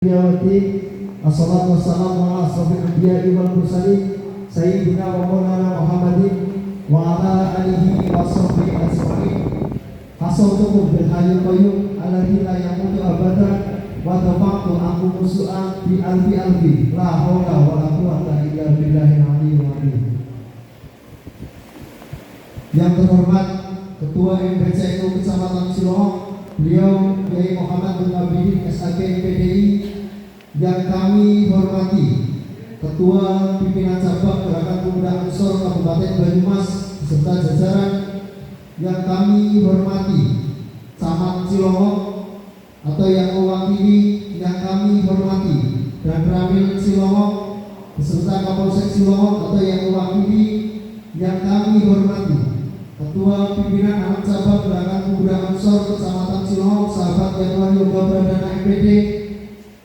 Assalatu wassalamu ala asrofil anbiya'i wal mursalin Sayyidina wa maulana Muhammadin wa ala alihi wa sahbihi ajma'in. Hasautukum bil hayyul qayyum alladzi la yamutu abadan wa tafaqtu ankum su'an bi alfi la haula wa la quwwata illa billahil aliyyil azim. Yang terhormat Ketua MPCNU Kecamatan Cilongok, beliau Kiai Muhammad bin Abidin SAG PDI. Yang kami hormati Ketua Pimpinan Cabang Gerakan Pemuda Ansor Kabupaten Banyumas beserta jajaran. Yang kami hormati Camat Cilongok atau yang mewakili yang kami hormati dan Ramil Cilongok beserta Kapolsek Cilongok atau yang mewakili yang kami hormati Ketua Pimpinan Anak Cabang Gerakan Pemuda Ansor Kecamatan Cilongok, sahabat Ketua Yoga Pradana MPD.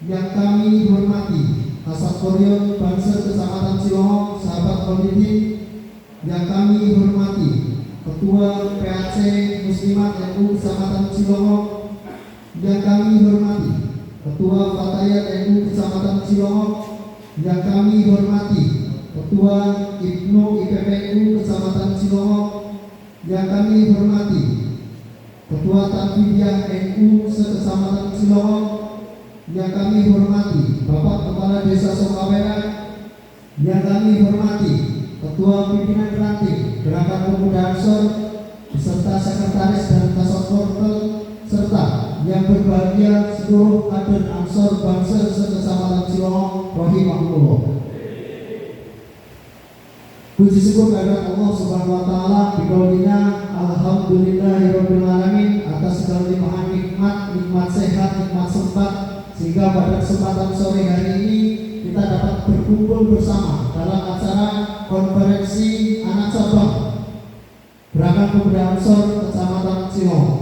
Yang kami hormati Kasat Koryon Banser Kecamatan Cilongok, sahabat politik. Yang kami hormati Ketua PAC Muslimat NU Kecamatan Cilongok. Yang kami hormati Ketua Fatayat NU Kecamatan Cilongok. Yang kami hormati Ketua Ibnu IPPNU Kecamatan Cilongok. Yang kami hormati Ketua Tanfidiyah NU Sekecamatan Cilongok. Yang kami hormati Bapak Kepala Desa Sokawera. Yang kami hormati Ketua Pimpinan Ranting Gerakan Pemuda Ansor beserta Sekretaris dan Kasat Kortel, serta yang berbahagia seluruh kader Ansor Banser Sekecamatan Cilongok rahimahullah. Puji syukur kepada Allah Subhanahu wa taala biqaulinya alhamdulillahirabbil alamin atas segala limpahan nikmat sehat, nikmat sempat, sehingga pada kesempatan sore hari ini kita dapat berkumpul bersama dalam acara konferensi anak cabang Gerakan Pemuda Ansor Kecamatan Cilongok.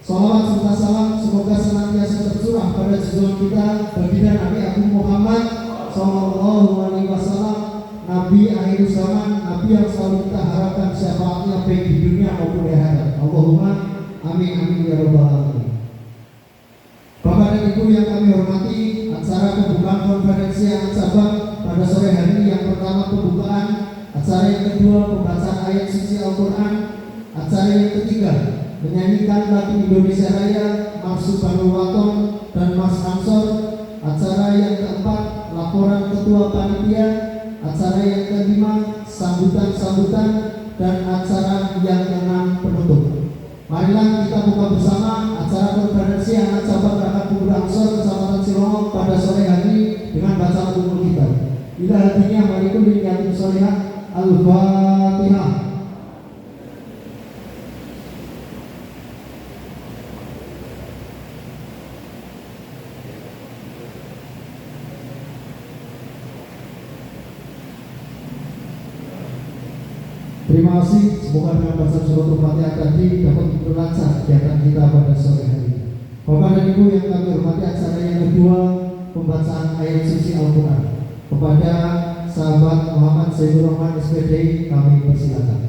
Salawat serta salam semoga senantiasa tercurah pada junjungan kita baginda Nabi Agung Muhammad Sallallahu Alaihi Wasallam, Nabi akhir zaman, Nabi yang selalu kita harapkan syafaatnya baik di dunia maupun di akhirat. Allahumma amin amin ya rabbal alamin. Bapak dan Ibu yang kami hormati, acara pembukaan konferensi anak cabang pada sore hari ini, yang pertama pembukaan, acara yang kedua pembacaan ayat suci Al-Quran, acara yang ketiga menyanyikan lagu Indonesia Raya, Marsuf Banul Waton dan Mas Ansor, acara yang keempat laporan ketua panitia, acara yang kelima sambutan-sambutan, dan acara yang keenam penutup. Marilah kita buka bersama acara konferensi anak cabang Gerakan Pemuda Ansor Kecamatan Cilongok pada sore hari dengan bacaan umum kita. Ila hatinya walikum bin yatim solihah. Al-Fatihah. Terima kasih. Semoga dengan bacaan surat Al-Fatihah tadi dapat memperlancar kegiatan kita pada sore hari ini. Bapak dan Ibu yang kami hormati, acara yang kedua pembacaan ayat suci Al-Quran. Kepada sahabat Muhammad Sayyidul Rahman SPDI kami persilakan.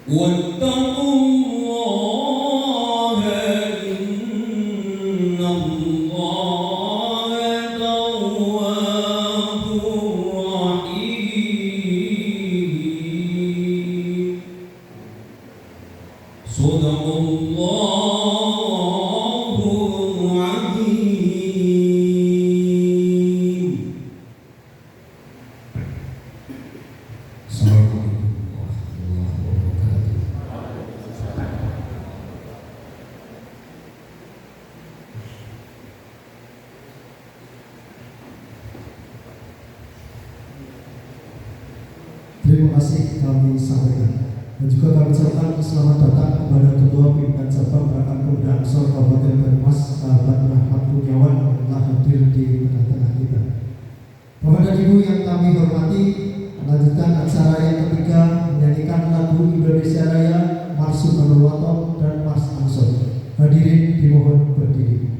واتقوا الله إن الله تواب رحيم صدق الله العظيم. Terima kasih kami sampaikan dan juga kami ucapkan selamat datang kepada Ketua Pimpinan Cabang Gerakan Pemuda Ansor Kabupaten Banyumas, sahabat Rahmat Kurniawan yang telah hadir di tengah-tengah kita. Bapak dan Ibu yang kami hormati, melanjutkan acara yang ketiga menyanyikan lagu Indonesia Raya, Mars Soekarno Waton dan Mars Ansor. Hadirin dimohon berdiri.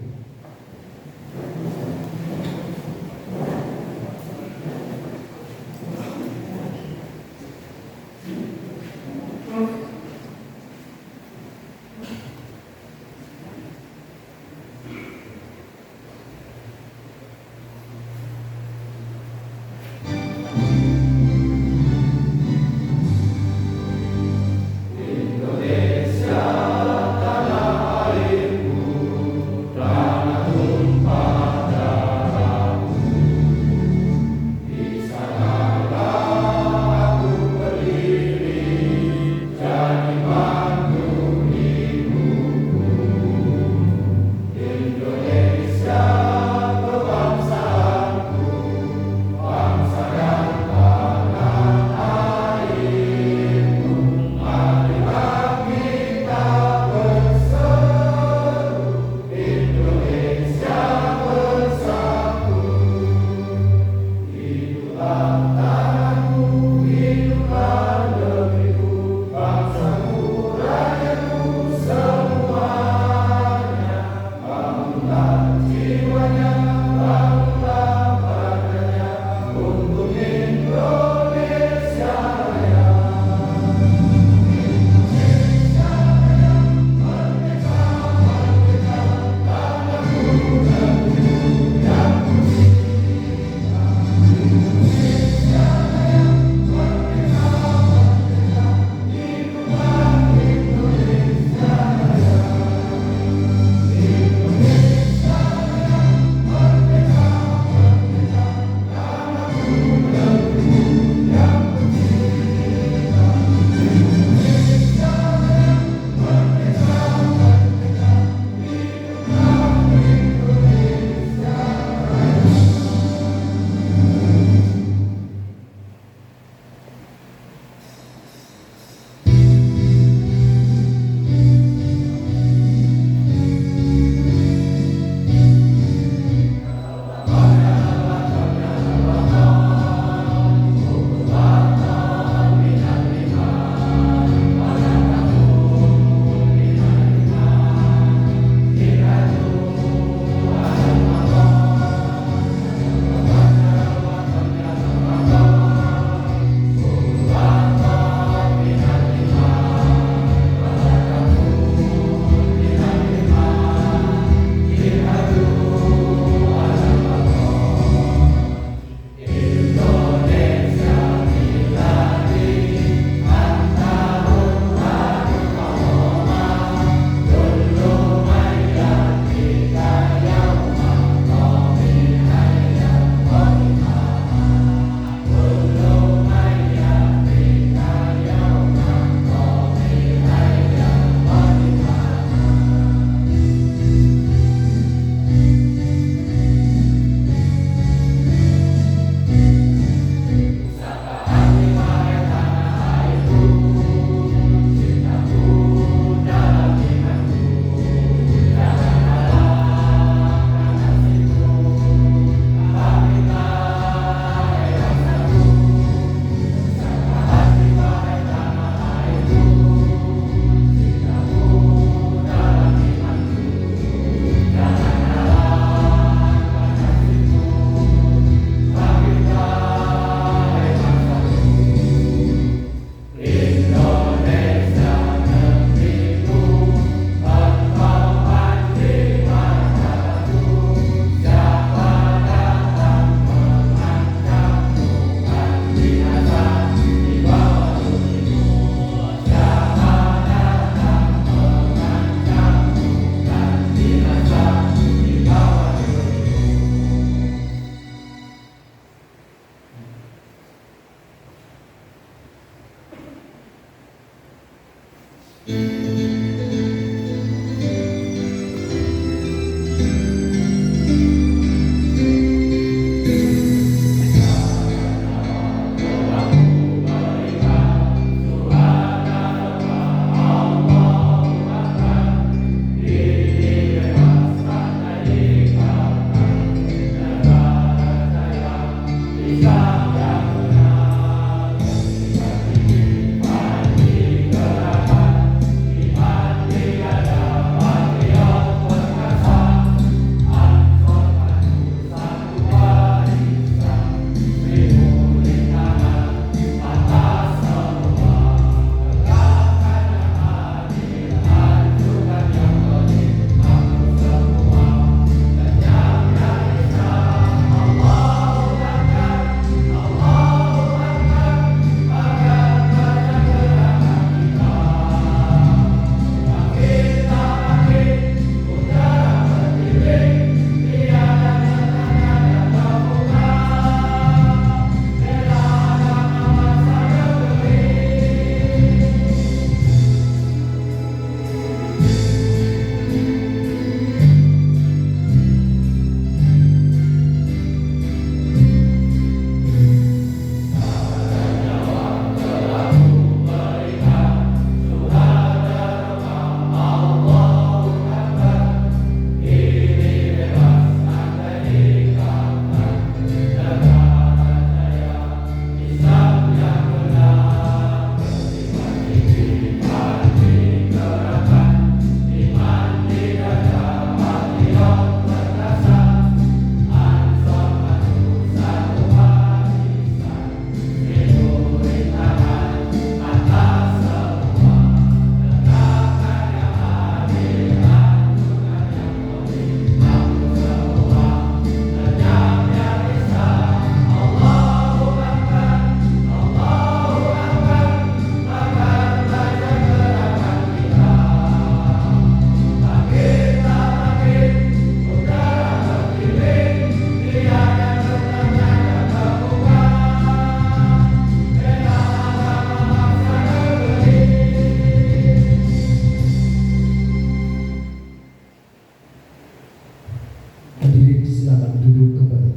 Hadirin silakan duduk kembali.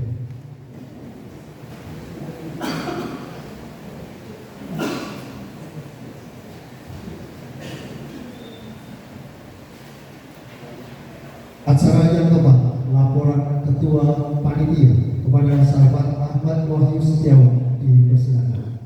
Acara yang keempat, laporan Ketua Panitia kepada sahabat Ahmad Wahyu Setiawan dipersilakan.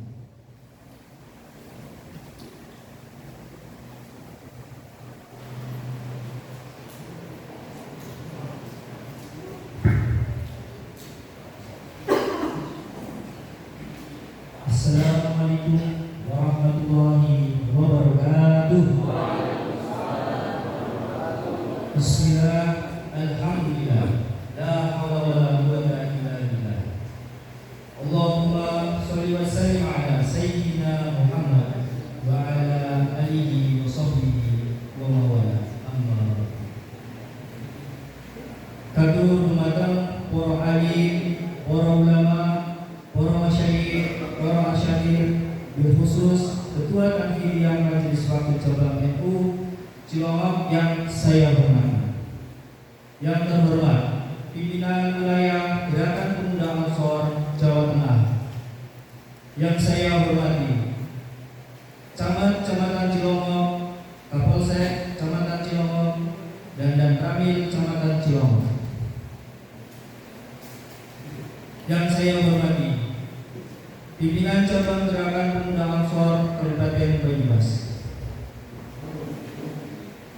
Assalamualaikum warahmatullahi wabarakatuh. Bismillah, alhamdulillah, la hawla wa la quwwata illa billah. Allahumma sholli wa sallim ala sayyidina Muhammad wa ala alihi wa sahbihi wa mawala, amma ba'du. Katur dumateng para alim, para ulama, para masyayikh, para asyadir, khusus Ketua Tanfidiyah Majelis Wakil Cabang NU Cilongok yang saya hormati. Yang terhormat pimpinan wilayah Gerakan Pemuda Ansor Jawa Tengah. Yang saya hormati Camat Kecamatan Cilongok, Kapolsek Kecamatan Cilongok, dan Ramil Kecamatan Cilongok. Yang saya hormati pimpinan cabang Gerakan Pemuda Ansor Kabupaten Banyumas.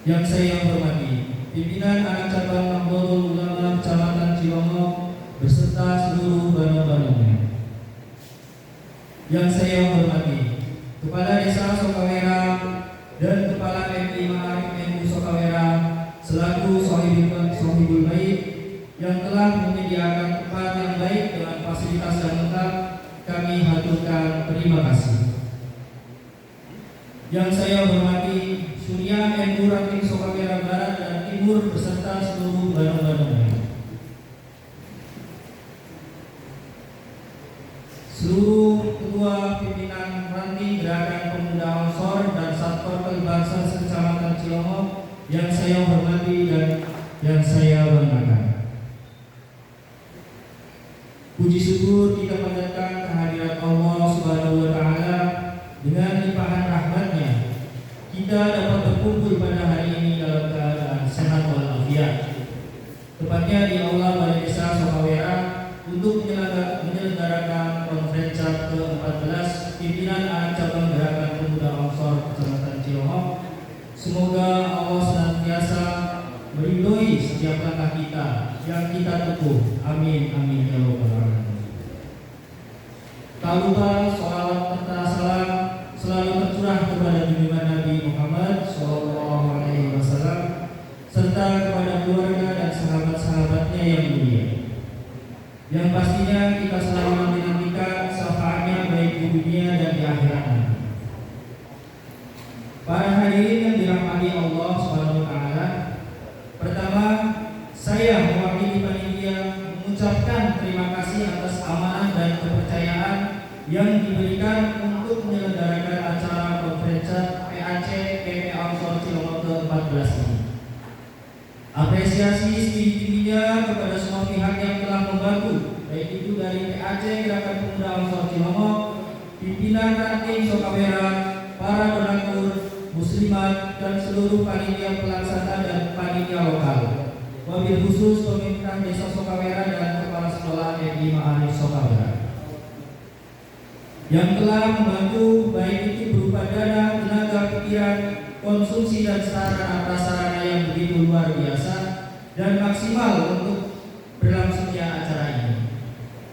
Yang saya hormati pimpinan anak cabang Nahdlatul Ulama Kecamatan Cilongok beserta seluruh bano-banonya. Yang saya hormati Kepala Desa Sokawera dan Kepala MI Ma'arif NU Sokawera selaku Sohibul Bait yang telah menyediakan tempat yang baik dengan fasilitas yang lengkap, kami haturkan terima kasih. Yang saya hormati Surya NU Ranting Sokawera Barat dan Timur beserta seluruh bano-banonya. Seluruh ketua pimpinan ranting Gerakan Pemuda Ansor dan Satpol Bangsa yang saya hormati dan yang saya banggakan. Puji syukur kita panjatkan kehadirat Allah Subhanahu wa Ta'ala. Dengan limpahan rahmat-Nya, kita dapat berkumpul pada hari ini dalam keadaan sehat walafiat, tepatnya di Aula Balai Desa Sokawera untuk menyelenggarakan konferensi ke-14 pimpinan anak cabang Gerakan Pemuda Ansor Kecamatan Cilohok. Semoga Allah senantiasa meridhoi setiap langkah kita yang kita tempuh. Amin amin ya rabbal alamin. Tak lupa sholawat serta salam selalu tercurah kepada junjungan Nabi Muhammad SAW serta kepada keluarga dan sahabat-sahabatnya yang mulia, yang pastinya kita selalu menantikan syafaatnya baik di dunia dan di akhirat nanti. Para hadirin yang dirahmati Allah Subhanahu wa Ta'ala, pertama saya mewakili panitia mengucapkan terima kasih atas amanah dan kepercayaan yang diberikan untuk menyelenggarakan acara konferensi PAC KP Ansor Cilohok ke-14 ini. Apresiasi setinggi-tingginya kepada semua pihak yang telah membantu, baik itu dari PAC Gerakan Pemuda Ansor Cilohok, pimpinan ranting Sokawera, para donatur, muslimat, dan seluruh panitia pelaksana dan panitia lokal. Wabil khusus pemerintah Desa Sokawera dan Kepala Sekolah MI Ma'arif Sokawera yang telah membantu, baik itu berupa dana, tenaga, pikiran, konsumsi dan sarana prasarana yang begitu luar biasa dan maksimal untuk berlangsungnya acara ini.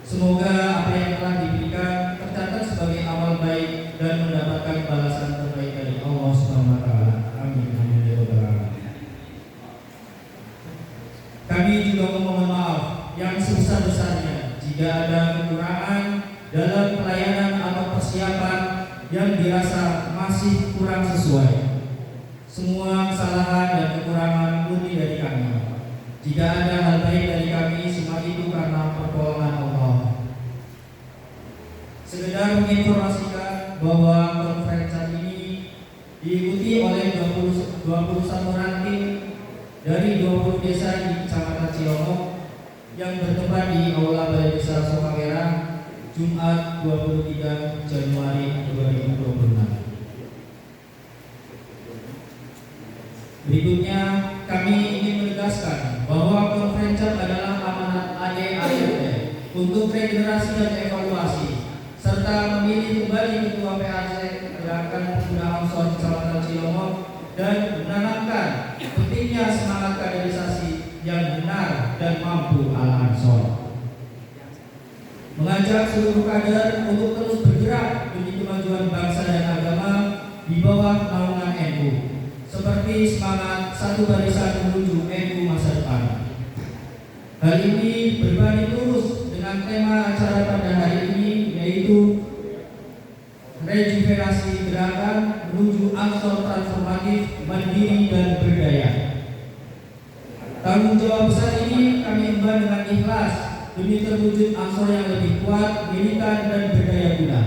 Semoga apa yang telah diberikan tercatat sebagai amal baik dan mendapatkan balasan terbaik dari Allah Subhanahu wa Ta'ala. Amin amin ya rabbal alamin. Kami juga memohon maaf yang sebesar-besarnya jika ada kekurangan dalam pelayanan atau persiapan yang dirasa masih kurang sesuai. Semua kesalahan dan kekurangan murni dari kami. Jika ada hal baik dari kami, semua itu karena pertolongan Allah. Sekedar menginformasikan bahwa konferensi ini diikuti oleh 21 ranting dari 20 desa di Kecamatan Cilohok yang bertempat di Aula Balai Desa Sokawera, Jumat 23 Januari 2026. Berikutnya kami ingin menegaskan bahwa konferensi adalah amanat ADART untuk regenerasi dan evaluasi serta memilih kembali Ketua PAC Gerakan Pemuda Ansor Kecamatan Cilohok dan menanamkan pentingnya semangat kaderisasi yang benar dan mampu ala Ansor. Mengajak seluruh kader untuk terus bergerak demi kemajuan bangsa dan agama di bawah naungan NU, seperti semangat satu barisan menuju NU masa depan. Hal ini berbanding lurus dengan tema acara pada hari ini, yaitu rejuvenasi gerakan menuju Ansor transformatif, mandiri dan berdaya. Tanggung jawab besar ini kami emban dengan ikhlas demi terwujud Ansor yang lebih kuat, militan dan berdaya guna.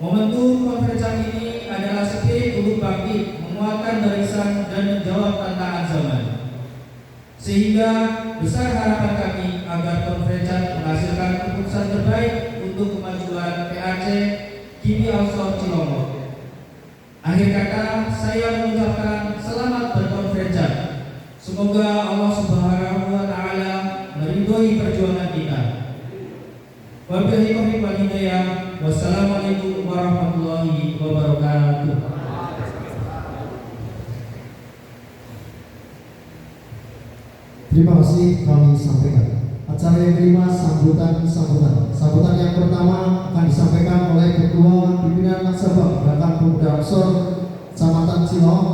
Momentum konferensi ini adalah spirit untuk bangkit, menguatkan barisan dan menjawab tantangan zaman. Sehingga besar harapan kami agar konferensi menghasilkan keputusan terbaik untuk kemajuan PAC KP Ansor Cilohok. Akhir kata, saya mengucapkan selamat berkonferensi. Semoga Allah Subhanahu wa Ta'ala meridhoi perjuangan kita. Wabillahi taufiq wal hidayah. Wassalamualaikum warahmatullahi wabarakatuh. Terima kasih kami sampaikan. Acara yang kelima, sambutan. Sambutan yang pertama akan disampaikan oleh Ketua Pimpinan Nasabah Gerakan Pemuda Ansor Kecamatan Cilohok.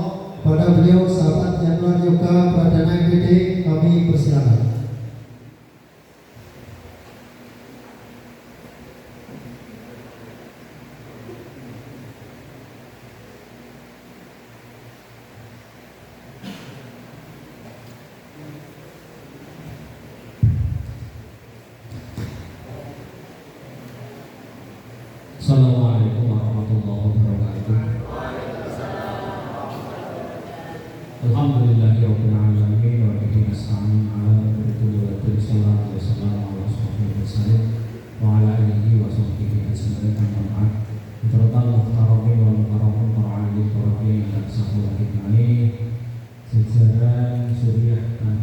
Pada beliau sahabat Januar Yoga Pradana MPD, kami persilakan. Assalamualaikum warahmatullahi wabarakatuh.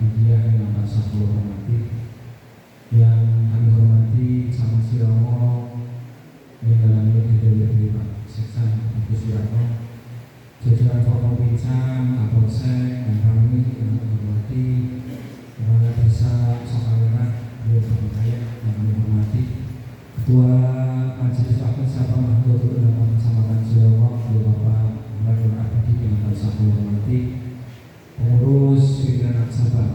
Muhammadiyah yang saya hormati, yang kami hormati Camat Silomo, yang dalamnya dari Pak Seksan Agus Wiratno, jajaran Forkopimda, Kapolsek, dan kami yang kami hormati, Kepala Desa Sokawerat, Beliau Kaya yang kami hormati, Ketua Majelis Wakil Sabang Nahdlatul Ulama Kecamatan Silomo, Beliau Bapak Muhammad Abadi yang saya hormati, pengurus pimpinan Sabang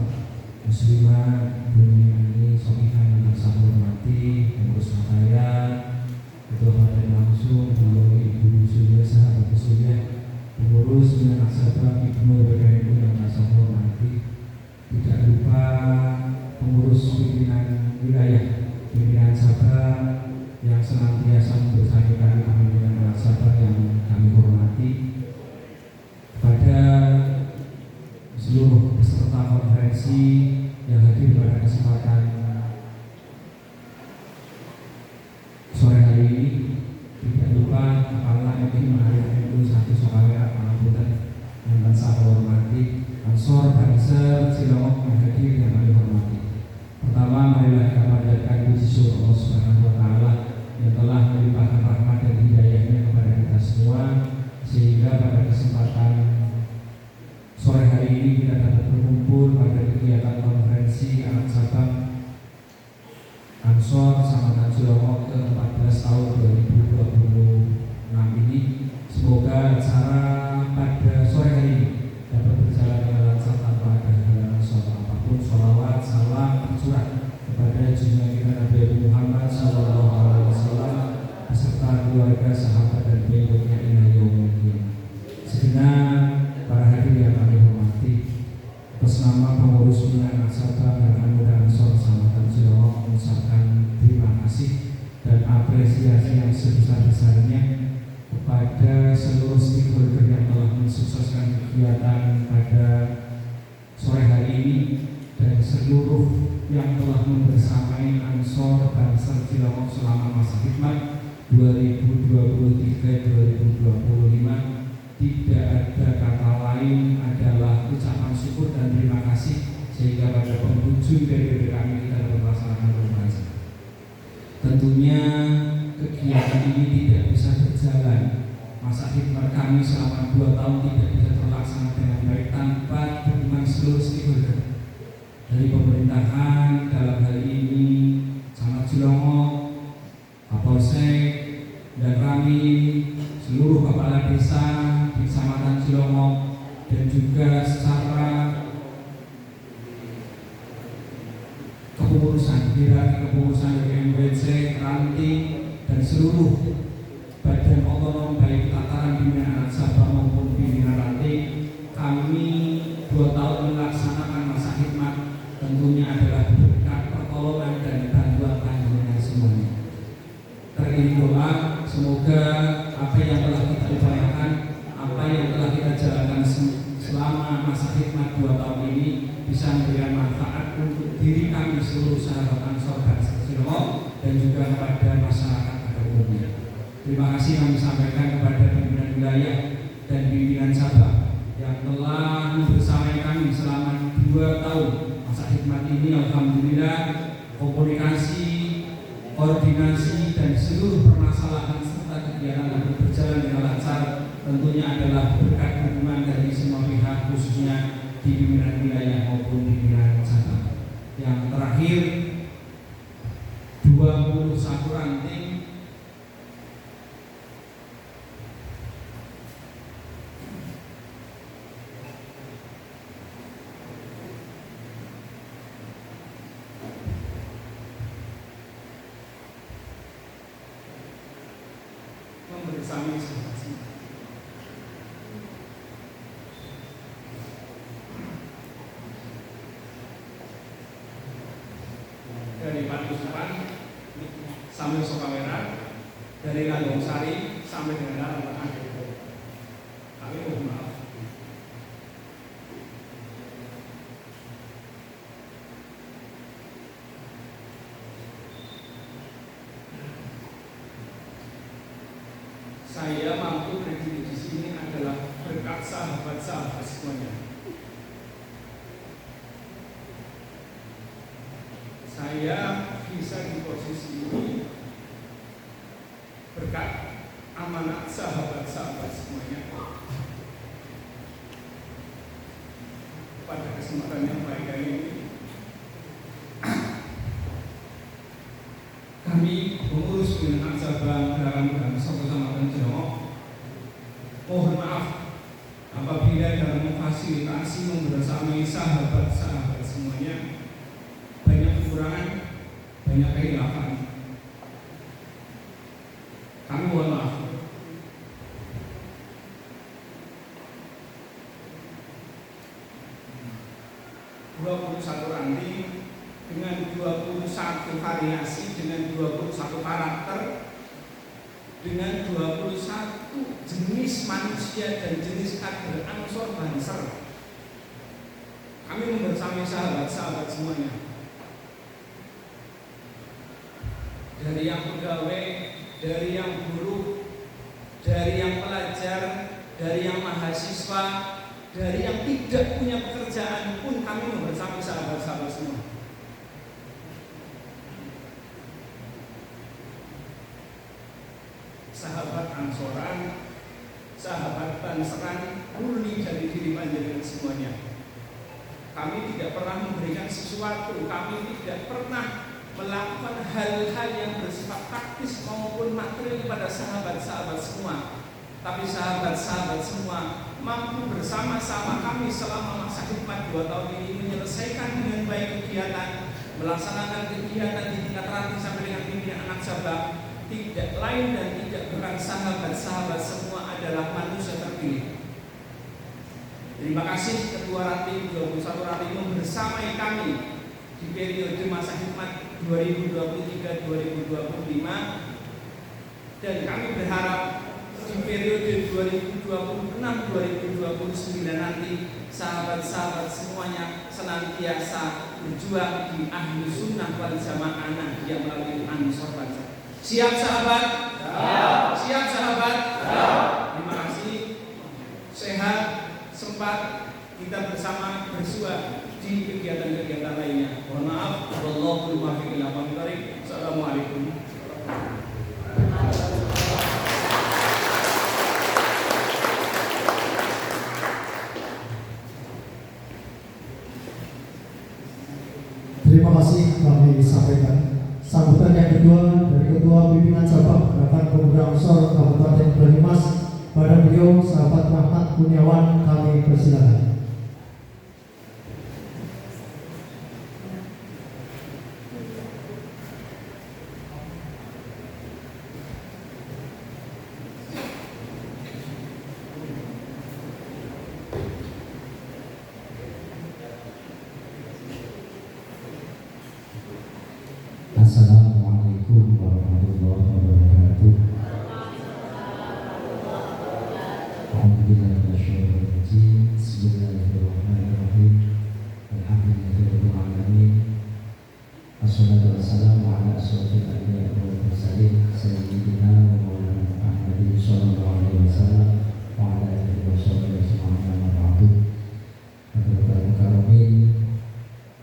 Muslimah Bumi Ani Sofihan yang saya hormati, pengurus Makaya, Ketua Badan langsung Beliau Ibu Surya Sahabat Surya, pengurus pimpinan Sabang Ibnu BKNU yang saya hormati, tidak lupa pengurus pimpinan wilayah pimpinan Sabang yang senantiasa membersamai kami pimpinan Sabang yang kami hormati, kepada seluruh peserta konferensi yang hadir pada kesempatan sore hari ini, tidak lupa Kepala MI Maharif NU 1 Sokawerat Pangapunten yang saya hormati, Ansor Banser Cilongok yang hadir yang kami hormati. Pertama, marilah kita panjatkan puji syukur Allah Subhanahu wa Ta'ala yang telah melimpahkan rahmat dan hidayahnya kepada kita semua, sehingga pada kesempatan sore hari ini kita dapat berkumpul pada kegiatan konferensi anak Sabang Ansor Kecamatan Cilongok ke-14 tahun 2026 ini. Semoga acara pada sore hari ini dapat berjalan dengan lancar tanpa ada halangan apapun. Sholawat, salam tercurah kepada junjungan kita Nabi Muhammad SAW beserta keluarga, sahabat dan pengikutnya ila yaumil qiyamah. Segenap para hadirin yang kami hormati, atas nama pengurus pimpinan Sabang dan Muda Ansor Kecamatan Cilongok mengucapkan terima kasih dan apresiasi yang sebesar-besarnya kepada seluruh stakeholder yang telah mensukseskan kegiatan pada sore hari ini dan seluruh yang telah membersamai Ansor Banser Cilongok selama masa khidmat 2023-2025. Tidak ada kata lain adalah ucapan syukur dan terima kasih, sehingga pada penghujung periode kami kita dapat melaksanakan pembelajaran. Tentunya kegiatan ini tidak bisa berjalan, masa khidmat kami selama 2 tahun tidak bisa terlaksana dengan baik tanpa dukungan seluruh stakeholder dari pemerintahan, dalam hal ini Camat Cilongok, Kapolsek, dan kami seluruh kepala desa di Kecamatan Cilongok, dan juga secara kepengurusan dari MWC, Ranting, dan seluruh badan otonom baik tataran pimpinan anak Sabang maupun pimpinan Ranting, kami 2 tahun melaksanakan masa khidmat tentunya adalah berkat pertolongan dan bantuan panjenengan semuanya. Teriring doa semoga apa yang telah kita upayakan, apa yang telah kita jalankan selama masa khidmat 2 tahun ini bisa memberikan manfaat untuk diri kami seluruh sahabat Ansor Banser Cilongok dan juga kepada masyarakat pada umumnya. Terima kasih kami sampaikan kepada pimpinan wilayah dan pimpinan Sabang yang telah membersamai kami selama 2 tahun masa khidmat ini. Alhamdulillah, komunikasi, koordinasi, dan seluruh permasalahan serta kegiatan yang berjalan dengan lancar tentunya adalah berkat dukungan dari semua pihak, khususnya di pimpinan wilayah maupun pimpinan Sabang. Yang terakhir, 21 ranting membersami dari Patusupan sampai Sokawerat, dari Landung Sari sampai dengan Larangan. Kami mohon maaf. Saya mampu berdiri di sini adalah berkat sahabat-sahabat semuanya. sahabat-sahabat semuanya, pada kesempatan yang baik kali ini kami pengurus dengan Sabang dalam satu Kecamatan Cilongok mohon maaf apabila dalam memfasilitasi membersamai sahabat-sahabat semuanya banyak kekurangan, banyak kehilafan. Kami mohon maaf. Ranting dengan 21 variasi, dengan 21 karakter, dengan 21 jenis manusia dan jenis kader Ansor Banser. Kami membersamai sahabat-sahabat semuanya, dari yang pegawai, dari yang buruh, dari yang pelajar, dari yang mahasiswa, dari yang tidak punya pekerjaan pun kami membersamai sahabat-sahabat semua. Sahabat Ansoran, sahabat Banseran, murni dari diri panjenengan semuanya. Kami tidak pernah memberikan sesuatu, kami tidak pernah melakukan hal-hal yang bersifat praktis maupun material kepada sahabat-sahabat semua. Tapi sahabat-sahabat semua mampu bersama-sama kami selama masa khidmat 2 tahun ini menyelesaikan dengan baik kegiatan, melaksanakan kegiatan di tingkat ranting sampai dengan pimpinan anak cabang. Tidak lain dan tidak bukan sahabat-sahabat semua adalah manusia terpilih. Terima kasih Ketua Ranting 21 Ranting membersamai kami di periode masa khidmat 2023-2025, dan kami berharap di periode 2026-2029 nanti sahabat-sahabat semuanya senantiasa berjuang di ahli sunnah wal jamaah yang melalui Ansor Banser. Siap sahabat? Siap sahabat? Terima kasih. Sehat, sempat kita bersama bersuah di kegiatan-kegiatan lainnya. Mohon maaf. Wallahul muwaffiq ila aqwamit thoriq. Assalamualaikum. Terima kasih kami sampaikan. Sambutan yang kedua dari Ketua Pimpinan Cabang Gerakan Pemuda Ansor Kabupaten Banyumas, pada beliau sahabat Rahmat Kurniawan, kami persilakan. Assalamualaikum warahmatullahi wabarakatuh. Alhamdulillah wasyaitanirrajim. Bismillahirrahmanirrahim. Alhamdulillahirabbil alamin. Wassalatu wassalamu ala asyrofil anbiya'i wal mursalin sayyidina wa maulana Muhammadin sallallahu alaihi wasallam wa ala alihi washabihi ajma'in amma ba'du. Hadirin karamin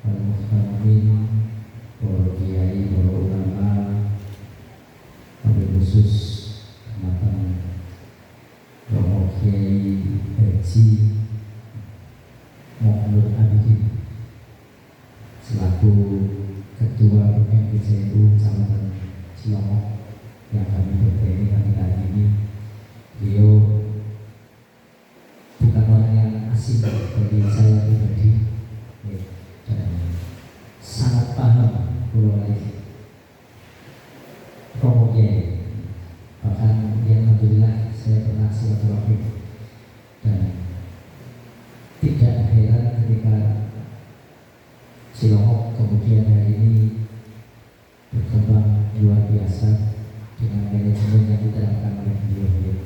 wal muhtaramin, para kiai, para ulama, wabil khusus Kecamatan Romo Kiai Haji Muhammad Abidin selaku Ketua MPCU Kecamatan Cilongok yang kami bertemu pada hari ini. Beliau bukan orang yang asing bagi saya pribadi, dan sangat paham Romo Kiai. Bahkan yang alhamdulillah saya pernah silaturahmi, dan tidak heran ketika Cilongok kemudian hari ini berkembang luar biasa dengan manajemen yang diterapkan oleh beliau.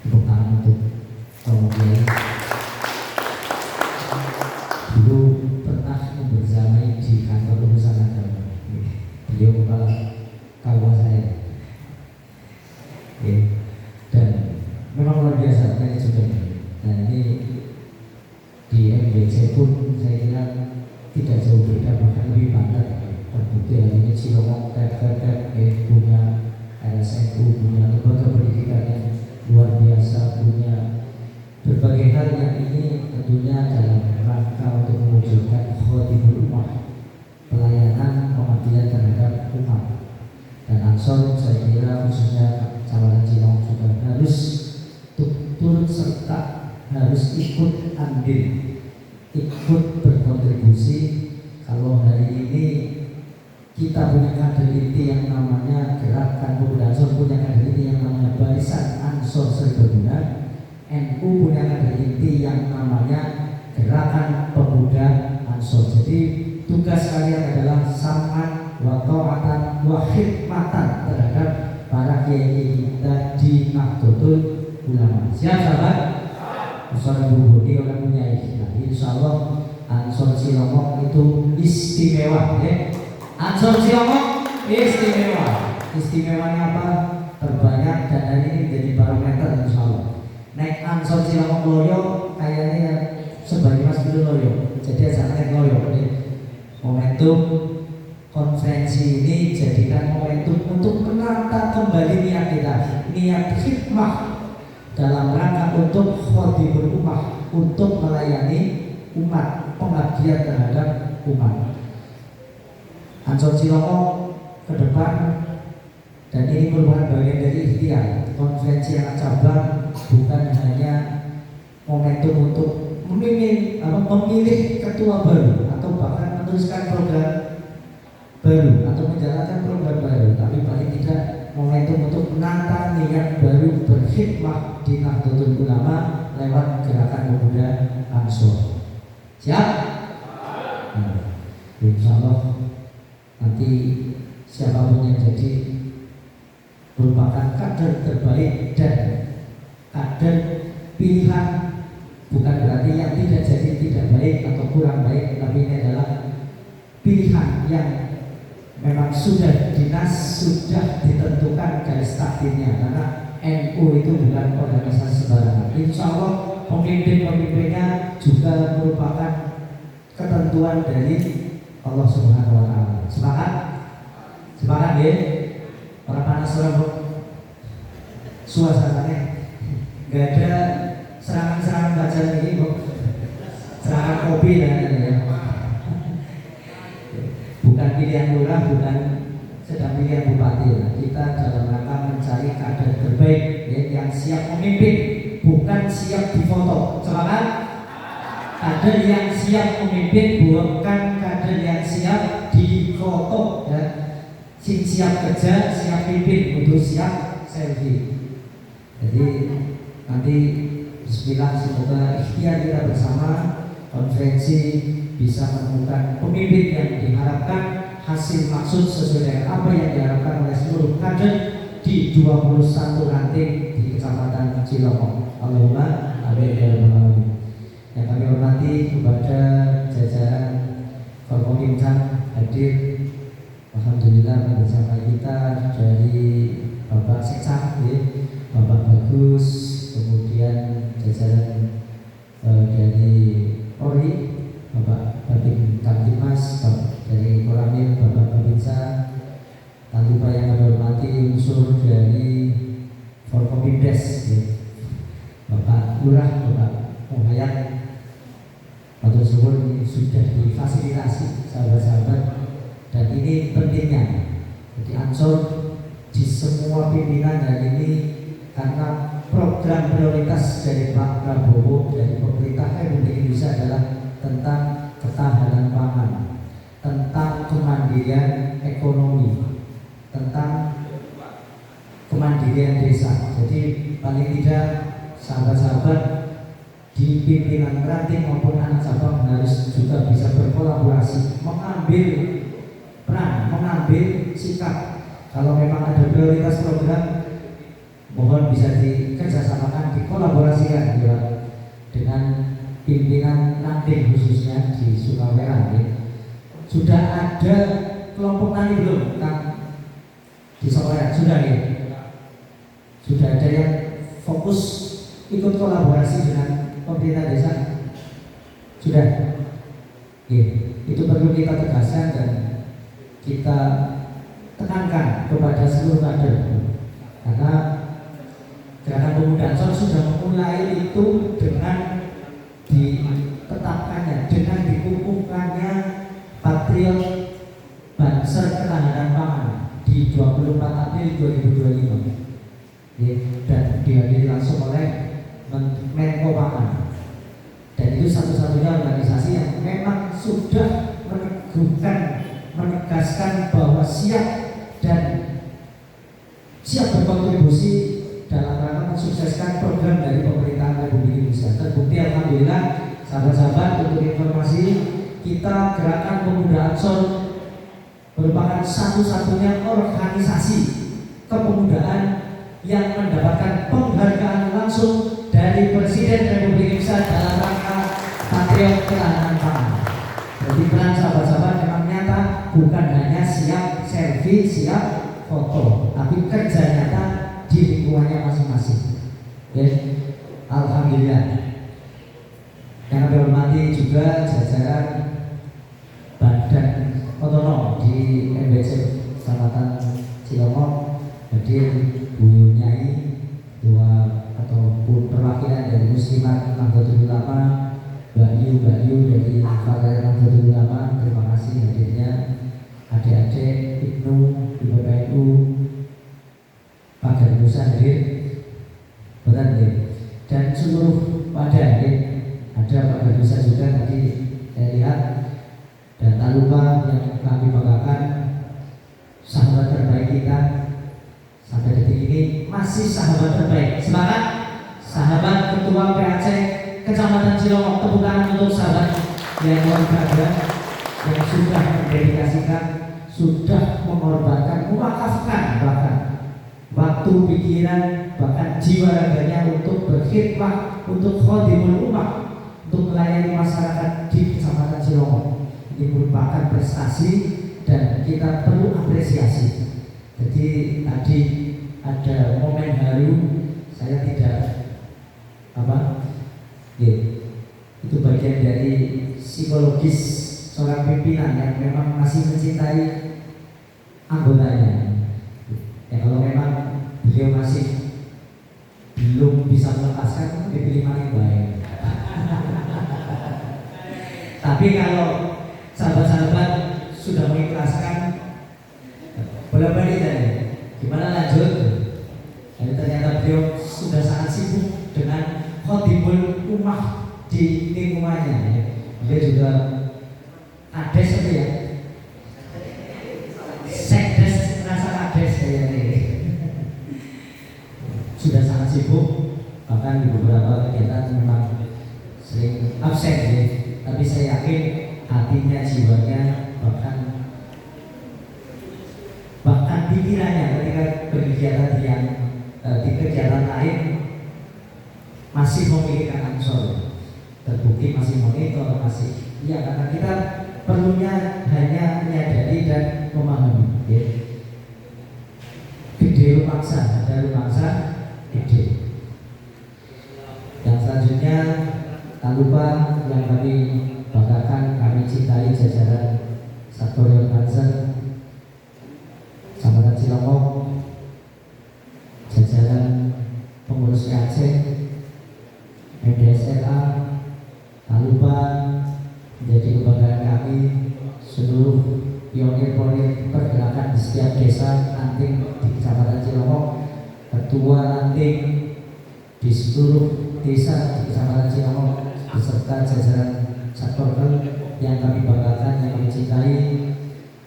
Tepuk tangan untuk Romo Kiai. Dulu pernah membersamai di kantor urusan agama. Beliau kepala kawan saya. Dan memang luar biasa manajemen. Nah ini di MBC pun saya kira tidak jauh beda, bahkan lebih banyak. Terbukti hari ini Cilongok punya RSNU, punya lembaga pendidikan yang berbagai hal yang ini tentunya dalam rangka untuk mewujudkan khotibul ummah, pelayanan pengabdian terhadap umat. Dan Ansor saya kira khususnya Kecamatan Cilong juga harus turut serta, harus ikut andil, ikut berkontribusi. Kalau hari ini kita punya kader inti yang namanya Gerakan Pemuda Ansor, punya kader inti yang namanya Barisan Ansor Serbaguna, NU punya kader inti yang namanya Gerakan Pemuda Ansor. Jadi tugas kalian adalah sam'an wa ta'atan wa khidmatan terhadap para kiai kita di Nahdlatul Ulama. Siap sahabat? Usaha Budi orang punya ikhlas. Insya Allah Ansor Cilongok itu istimewa, ya. Ansor Cilongok istimewa. Istimewanya apa? Terbanyak dan hari ini menjadi barometer insya Allah. Naik Ansor Cilongok loyo kayaknya sebagai Mas Bidu loyo. Jadi asal naik loyo. Momentum konferensi ini jadikan momentum untuk menata kembali niat kita, niat khidmah dalam rangka untuk khotibul ummah, untuk melayani umat, pengabdian terhadap umat. Ansor Cilongok ke depan, dan ini merupakan bagian dari ikhtiar konferensi anak cabang, bukan hanya momentum untuk memilih ketua baru atau bahkan meneruskan program baru atau menjalankan program baru, tapi paling tidak momentum untuk menata niat baru berkhidmah di Nahdlatul Ulama lewat Gerakan Pemuda Ansor. Siap? Insya Allah nanti siapapun yang jadi merupakan kader terbaik dan kader pilihan, bukan berarti yang tidak jadi tidak baik atau kurang baik, tapi ini adalah pilihan yang memang sudah dinas, sudah ditentukan garis takdirnya, karena NU itu bukan organisasi sembarangan. Insya Allah pemimpin-pemimpinnya juga merupakan ketentuan dari Allah Subhanahu wa Ta'ala. Semangat? Semangat ya? Orang panas orang suasananya gak ada serangan-serangan baca ini kok, serangan kopi dan ya. Bukan pilihan lurah, bukan sedang pilihan bupati. Kita dalam rangka mencari kader terbaik, ya, yang siap memimpin, bukan siap difoto. Semangat? Kader yang siap memimpin, bukan kader yang siap difoto, ya. Siap kerja, siap pimpin, untuk siap selfie. Jadi nanti bismillah, semoga ikhtiar kita bersama konferensi bisa menemukan pemimpin yang diharapkan, hasil maksud sesuai dengan apa yang diharapkan oleh seluruh kader di 21 ranting di Kecamatan Cilongok. Allahumma amin ya rabbal alamin. Yang kami hormati kepada jajaran Forkomintan hadir, alhamdulillah bersama kita dari Bapak Sekcam, Bapak Bagus, kemudian jajaran dari Polri, Bapak Babin Kamtimas, dari Koramil, Bapak Babinsa, tanpa lupa yang kami hormati unsur dari Forkomindes, Bapak Lurah, Bapak Muhayyad, atau semua sudah difasilitasi sahabat-sahabat, dan ini pentingnya. Jadi Ansor di semua pimpinan hari ini, karena program prioritas dari Pak Prabowo dari pemerintah Republik Indonesia adalah tentang ketahanan pangan, tentang kemandirian ekonomi, tentang kemandirian desa. Jadi paling tidak sahabat-sahabat di pimpinan ranting maupun anak cabang harus juga bisa berkolaborasi, mengambil peran, mengambil sikap. Kalau memang ada prioritas program, mohon bisa dikerjasamakan, dikolaborasikan ya, dengan pimpinan ranting khususnya di Sukawera. Sudah ada kelompok tani belum, Kang? Di Sukawera sudah ya? Sudah ada yang fokus ikut kolaborasi dengan pemerintah desa? Sudah? Ya, itu perlu kita tegaskan dan kita tekankan kepada seluruh kader, karena Gerakan Pemuda Ansor sudah memulai itu dengan ditetapkannya, dengan dikukuhkannya Patriot Banser Ketahanan Pangan di 24 April 2025. Dan dihadiri langsung oleh Menko Pangan. Dan itu satu-satunya organisasi yang memang sudah menegaskan bahwa siap dan siap berkontribusi dalam rangka mensukseskan program dari pemerintahan Republik Indonesia. Terbukti alhamdulillah, sahabat-sahabat, untuk informasi kita Gerakan Pemuda Ansor merupakan satu-satunya organisasi kepemudaan yang mendapatkan penghargaan langsung dari Presiden Republik Indonesia dalam rangka Patriot Ketahanan Pangan. Jadi peran sahabat-sahabat memang nyata, bukan hanya siap selfie, siap foto, tapi kerja nyata di lingkungannya masing-masing. Ya, alhamdulillah. Yang kami hormati juga jajaran Badan Otonom di MBC Kecamatan Cilongok, hadir Bu Nyai, Ketua atau perwakilan dari Muslimat Nahdlatul Ulama, Mbak Yu dari Fatayat Nahdlatul Ulama, terima kasih hadirnya. Adik-adik Ibnu, IPPNU, Pak Garusa hadir, benar ya. Dan seluruh wadah ya. Ada Pak Garusa juga tadi saya lihat. Dan tak lupa yang kami banggakan, sahabat terbaik kita sampai detik ini masih sahabat terbaik. Semangat sahabat Ketua PAC Kecamatan Cilongok. Tepuk tangan untuk sahabat yang luar biasa, yang sudah mendedikasikan, sudah mengorbankan, mewakafkan bahkan waktu, pikiran, bahkan jiwa raganya untuk berkhidmat, untuk khadimul ummah, untuk melayani masyarakat di Kecamatan Cilongok. Ini merupakan prestasi dan kita perlu apresiasi. Jadi tadi ada momen haru, saya tidak itu bagian dari psikologis seorang pimpinan yang memang masih mencintai anggotanya. Ya, kalau memang beliau masih belum bisa melepaskan, dipilih mana yang baik. Tapi kalau sahabat-sahabat sudah mengikhlaskan, boleh balik tadi, gimana lanjut? Jadi ternyata beliau sudah sangat sibuk dengan khotibul ummah di lingkungannya. Dia juga kades apa ya? Sekdes, rasa kades kayaknya. Sudah sangat sibuk, bahkan di beberapa kegiatan memang sering absen ya. Tapi saya yakin hatinya, jiwanya, bahkan pikirannya ketika berkegiatan di kegiatan lain masih memikirkan Ansor. Terbukti masih monitor, masih ya, karena kita perlunya hanya menyadari dan memahami ya. Gede rumangsa, ada rumangsa gede. Yang selanjutnya tak lupa yang kami banggakan, kami cintai jajaran Satpol Banser Kecamatan Cilongok, jajaran pengurus Aceh, MDSLA, tak lupa menjadi kebanggaan kami seluruh pionir-pionir pergerakan di setiap desa ranting di Kecamatan Cilongok, ketua ranting di seluruh desa di Kecamatan Cilongok, beserta jajaran Satpol yang kami banggakan, yang kami cintai.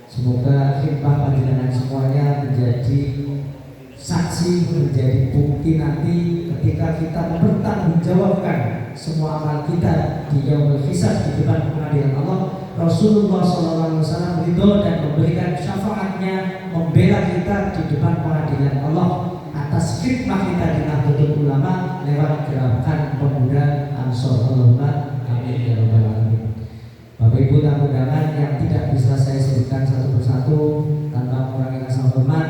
Semoga khidmat panjenengan semuanya menjadi saksi, menjadi bukti nanti ketika kita mempertanggungjawabkan semua amal kita di yaumul hisab, di depan pengadilan Allah. Rasulullah SAW ridho dan memberikan syafaatnya, membela kita di depan pengadilan Allah atas khidmat kita di Nahdlatul Ulama lewat Gerakan Pemuda Ansor. Allahumma amin ya rabbal alamin. Bapak Ibu tamu undangan yang tidak bisa saya sebutkan satu persatu tanpa mengurangi rasa hormat,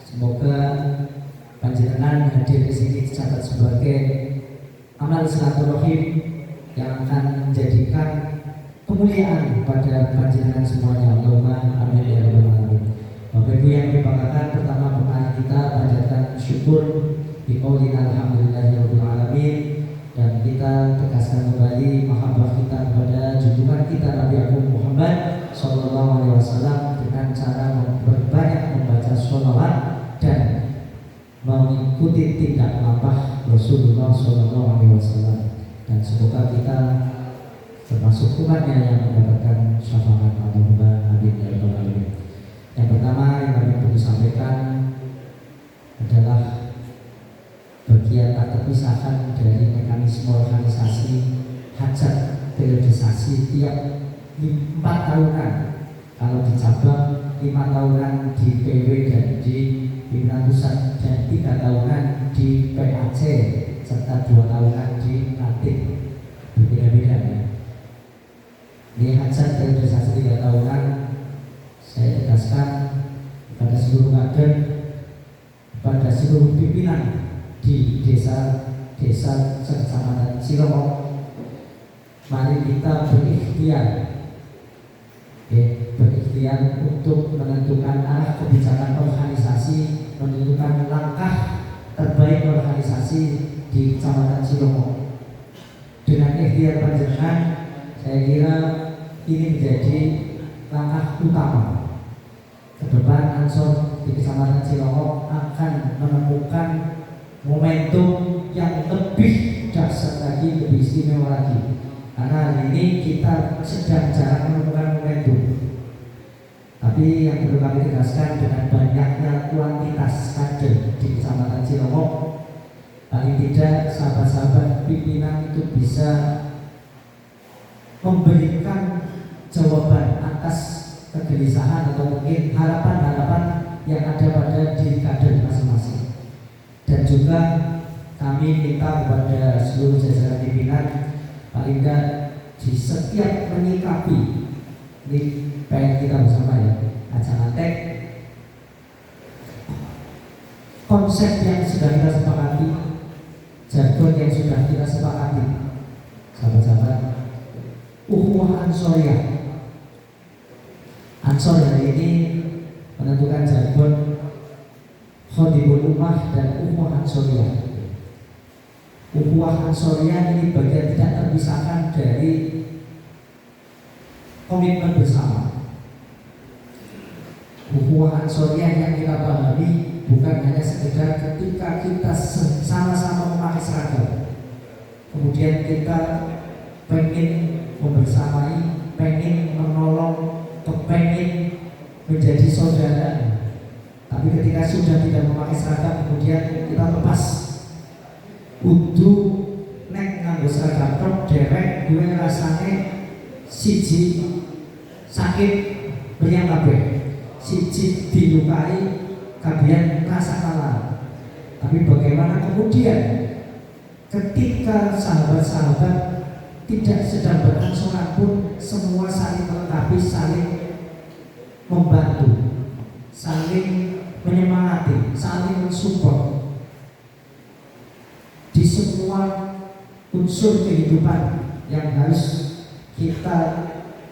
semoga panjenengan hadir di sini dicatat sebagai amal silaturahim yang akan menjadikan kemuliaan pada panjenengan semuanya. Allahumma amin ya rabbal alamin. Bapak Ibu yang dibanggakan, pertama kita panjatkan syukur biqaulina alhamdulillahirabbil alamin, dan kita tegaskan kembali mahabbah kita kepada junjungan kita Nabi Agung Muhammad sallallahu alaihi wasallam dengan cara berbanyak membaca sholawat dan mengikuti tindak lampah Rasulullah sallallahu alaihi wasallam, dan semoga kita termasuk umatnya yang mendapatkan syafaat Allahumma amin ya rabbal alamin. Yang pertama yang kami perlu sampaikan adalah bagian tak terpisahkan dari mekanisme organisasi hajat periodisasi tiap 4 tahunan, kalau di cabang 5 tahunan di PW dan di pimpinan pusat, dan 3 tahunan di PAC serta 2 tahunan di Latin. Berbeda-beda ya. Ini hajat periodisasi 3 tahunan, saya tegaskan kepada seluruh kader, kepada seluruh pimpinan di desa-desa sekecamatan Cilongok, mari kita berikhtiar untuk menentukan arah kebijakan organisasi, menentukan langkah terbaik organisasi di Kecamatan Cilongok. Dengan ikhtiar panjenengan, saya kira ini menjadi langkah utama. Ke depan Ansor di Kecamatan Cilongok akan menemukan momentum yang lebih dahsyat lagi, lebih istimewa lagi. Karena hari ini kita sedang jarang menemukan momentum. Tapi yang perlu kami tegaskan, dengan banyaknya kuantitas kader di Kecamatan Cilongok, paling tidak sahabat-sahabat pimpinan itu bisa memberikan jawaban atas kegelisahan atau mungkin harapan-harapan yang ada pada diri kader masing-masing. Dan juga kami minta kepada seluruh jajaran pimpinan, paling tidak di setiap menyikapi, ini pengen kita bersama ya, acara tek, konsep yang sudah kita sepakati, jargon yang sudah kita sepakati, sahabat-sahabat, ukhuwah Ansoriyah. Ansor hari ini menentukan jargon Khodimul Ummah dan Ukhuwah Ansoriyah. Ukhuwah Ansoriyah ini bagian tidak terpisahkan dari komitmen bersama. Ukhuwah Ansoriyah yang kita pahami bukan hanya sekedar ketika kita sama-sama memakai seragam, kemudian kita pengen membersamai, pengen menolong, kepengen menjadi saudara. Tapi ketika sudah tidak memakai seragam, kemudian kita lepas. Kudu nek nganggo seragam tok derek gue rasane siji sakit meriang kabeh, siji dilukai kabian rasa kalah. Tapi bagaimana kemudian ketika sahabat-sahabat tidak sedang berangsuran pun semua saling melengkapi, saling membantu, saling menyemangati, saling mensupport di semua unsur kehidupan yang harus kita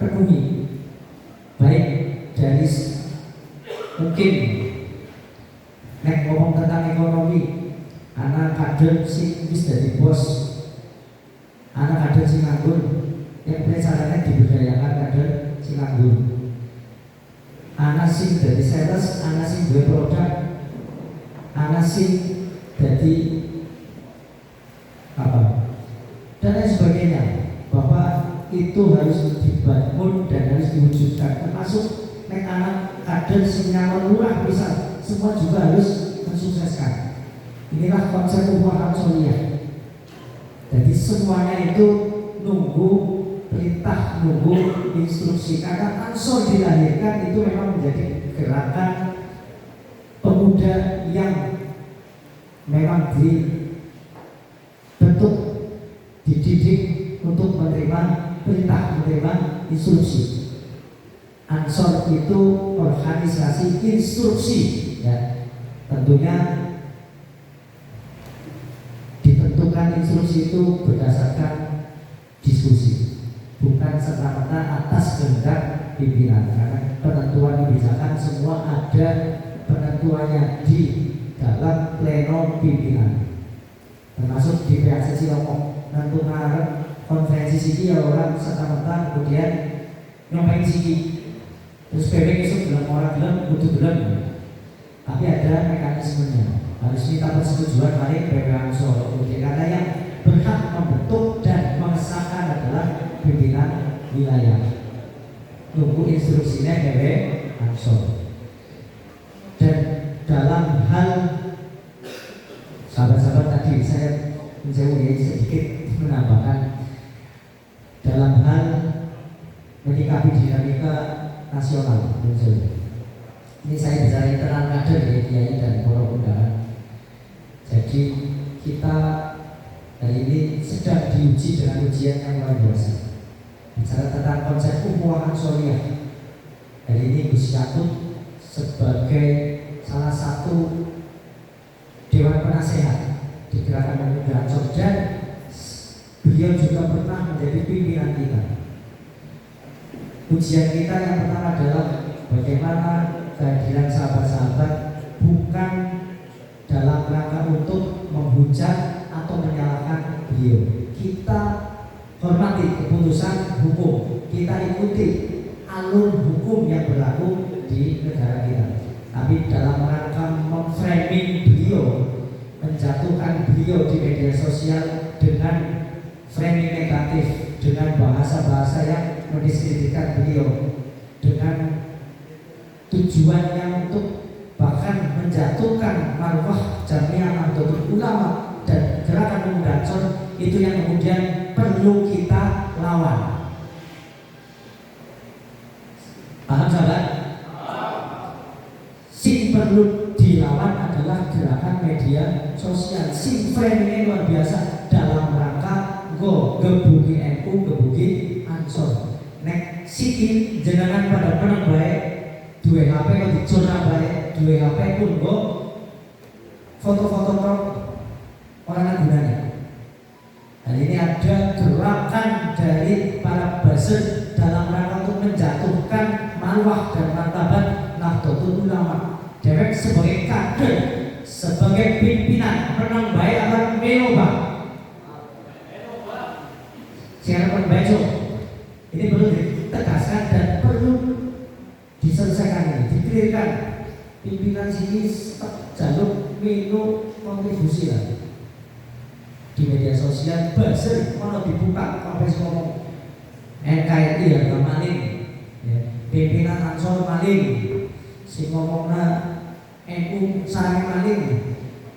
penuhi, baik dari mungkin nek ngomong tentang ekonomi, anak kader sing wis dari bos, anak kader sing nganggur, yang caranya diberdayakan kader sing nganggur, anak sing dari sales, anak sing duwe produk, anak sing dari apa dan lain sebagainya, bahwa itu harus dibangun dan harus diwujudkan, termasuk nek anak kader sing nyalon lurah misal, semua juga harus mensukseskan. Inilah konsep ukhuwah Ansoriyah. Jadi semuanya itu nunggu perintah, nunggu instruksi. Karena Ansor dilahirkan itu memang menjadi gerakan pemuda yang memang dibentuk, dididik untuk menerima perintah, menerima instruksi. Ansor itu organisasi instruksi, ya. Tentunya ditentukan instruksi itu berdasarkan diskusi, bukan serta-merta atas kehendak pimpinan. Karena penentuan kebijakan semua ada penentuannya di dalam pleno pimpinan, termasuk di PAC Cilongok. Nanti konferensi siki ya orang serta-merta kemudian nyobain siki, terus PW besok dalam orang dalam butuh dalam, tapi ada mekanismenya. Harus minta persetujuan dari PW Ansor, karena yang berhak membentuk dan mengesahkan adalah pimpinan wilayah. Nunggu instruksinya PW Ansor. Dan dalam hal sahabat-sahabat tadi saya menjauhi sedikit menambahkan dalam hal menyikapi dinamika nasional. Ini saya bicara internal kader ya, Kiai dan para undangan. Jadi kita hari ini sedang diuji dengan ujian yang luar biasa. Bicara tentang konsep ukhuwah Ansoriah. Hari ini Gus Yakut sebagai salah satu Dewan Penasehat di Gerakan Pemuda Ansor, dan beliau juga pernah menjadi pimpinan kita. Ujian kita yang pertama adalah bagaimana kehadiran sahabat-sahabat bukan dalam rangka untuk menghujat atau menyalahkan beliau. Kita hormati keputusan hukum, kita ikuti alur hukum yang berlaku di negara kita. Tapi dalam rangka memframing beliau, menjatuhkan beliau di media sosial dengan framing negatif, dengan bahasa-bahasa yang mendiskreditkan beliau, dengan tujuan yang untuk bahkan menjatuhkan marwah Jamiah Nahdlatul Ulama dan Gerakan Pemuda Ansor, itu yang kemudian perlu kita lawan. Paham sahabat? Sing perlu dilawan adalah gerakan media sosial. Sing framingnya luar biasa dalam rangka gebuki NU, gebuki Ansor. Nek siki jenengan pada menang baik, dua HP kok dicurah baik, dua HP pun kok foto-foto tok orang gunanya. Dan ini ada gerakan dari para buzzer dalam rangka untuk menjatuhkan marwah dan martabat Nahdlatul Ulama. Dewek sebagai kader, sebagai pimpinan menang baik akan menoba. Siapa pembaca? Ini perlu ditegaskan dan perlu diselesaikan ini, dikelirkan. Pimpinan sini jalur menu kontribusi lah di media sosial. Buzzer mana dibuka sampai ngomong NKRI harga maling, ya. Pimpinan Ansor maling, si ngomongnya NU sarang maling,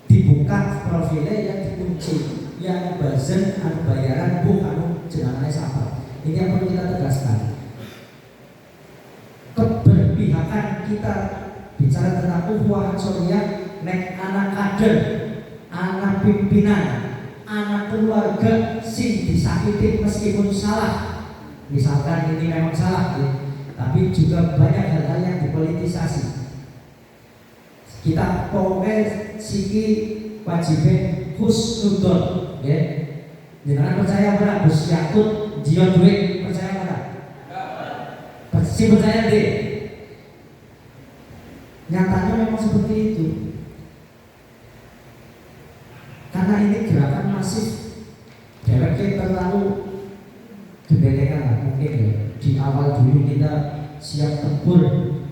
dibuka profilnya yang dikunci, yang buzzer anu bayaran bukan jenengannya siapa. Ini yang perlu kita tegaskan. Keberpihakan kita bicara tentang ukhuwah Ansoriah, nek anak kader, anak pimpinan, anak keluarga sing disakiti meskipun salah. Misalkan ini memang salah ya, tapi juga banyak hal-hal yang dipolitisasi. Kita pokoknya siki wajibnya husnudon ya. Jangan percaya pada Gus Yakut Jion duit, percaya pada pasti percaya deh. Nyatanya memang seperti itu. Karena ini gerakan masif, dewek terlalu gebetekan lah mungkin ya. Di awal dulu kita siap tempur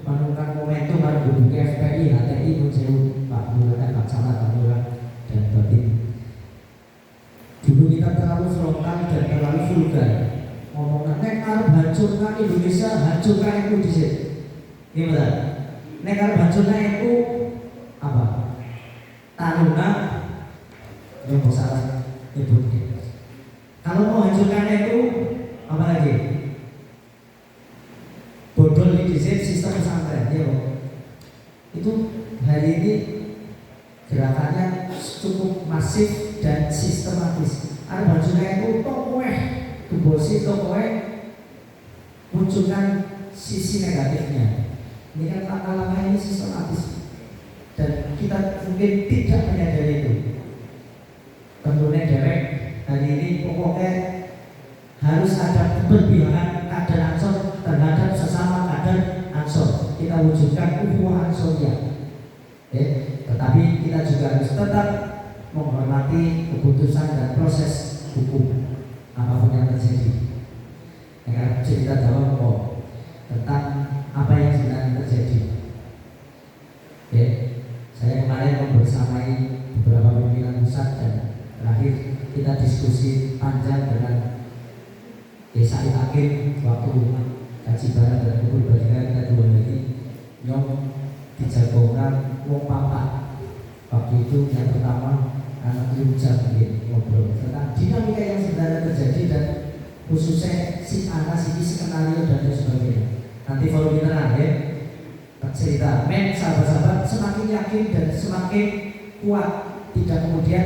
menemukan momentum harus duduk FPI, HTI, Munsewu, Pak Lurah, Pak Camat, Pak Lurah, dan Batin. Dulu kita terlalu frontal dan terlalu vulgar. Ngomongnya nek arep hancurkan Indonesia, hancurkan NU di sini. Gimana? Nek arep hancurkan NU apa? Taruna yang salah nyebutnya. Kalau mau hancurkan NU apa lagi? Bodol di sistem pesantren, ya. Itu hari ini gerakannya cukup masif dan sistematis. Ada bajunya itu tokoh, kebosi tokoh, munculkan sisi negatifnya. Ini kan langkah-langkah ini sistematis dan kita mungkin tidak menyadari itu. Tentunya dewek hari ini pokoknya harus ada keberpihakan kader Ansor terhadap sesama kader Ansor. Kita wujudkan ukhuwah Ansoriah. Tetapi kita keputusan dan proses hukum apapun yang terjadi. Akan cerita jawab kok tentang apa yang sebenarnya terjadi. Ya, saya kemarin membersamai beberapa pimpinan pusat dan terakhir kita diskusi panjang dengan Desa Akhir waktu kaji barang dan kubur balikan kita 2 hari nyong dijagongan wong papat. Waktu itu yang pertama anak Yujab ngobrol tentang dinamika yang sebenarnya terjadi dan khususnya si anak si skenario dan lain sebagainya. Nanti follow kita ya cerita. Men sahabat-sahabat semakin yakin dan semakin kuat, tidak kemudian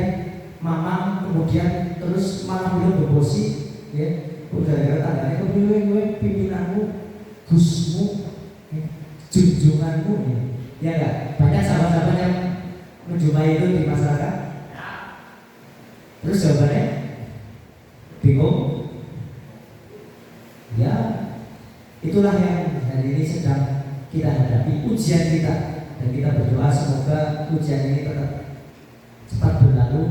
mamang kemudian terus malah beliau berbosi ya udah tandanya kemudian pimpinanmu gusmu junjunganmu ya enggak banyak sahabat-sahabat yang menjumpai itu di masyarakat. Terus jawabannya bingung. Ya, itulah yang hari ini sedang kita hadapi, ujian kita, dan kita berdoa semoga ujian ini tetap cepat berlalu,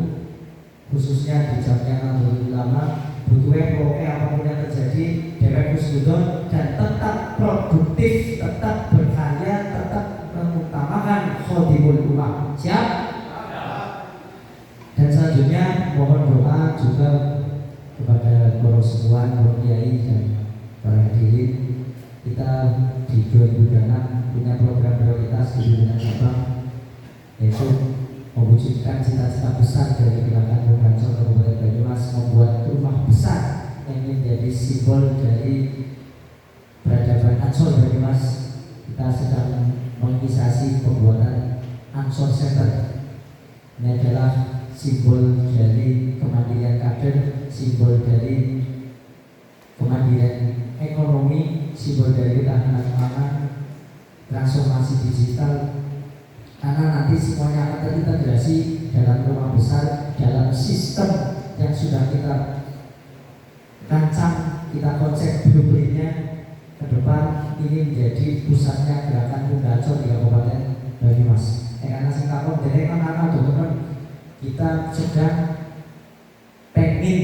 khususnya di jamnya Nahdlatul Ulama. Butuhnya pokoknya apapun yang terjadi, dewek husnudon dan tetap produktif, tetap berkarya, tetap mengutamakan khodimul ummah. Siap? Dan selanjutnya mohon doa juga kepada para semua, para kiai dan para hadirin. Kita di 2006 punya program prioritas di bidang cabang, yaitu mewujudkan cita-cita besar dari gerakan Bung Karno Kabupaten Banyumas, membuat rumah besar yang menjadi simbol dari peradaban Ansor Banyumas. Kita sedang menginisiasi pembuatan Ansor Center. Ini adalah simbol dari kemandirian kader, simbol dari kemandirian ekonomi, simbol dari ketahanan pangan, transformasi digital. Karena nanti semuanya akan terintegrasi dalam rumah besar, dalam sistem yang sudah kita rancang, kita konsep blueprintnya ke depan. Ini menjadi pusatnya gerakan Bung Karno di Kabupaten Banyumas. Karena singkapun dari anak-anak teman-teman kita sedang pengen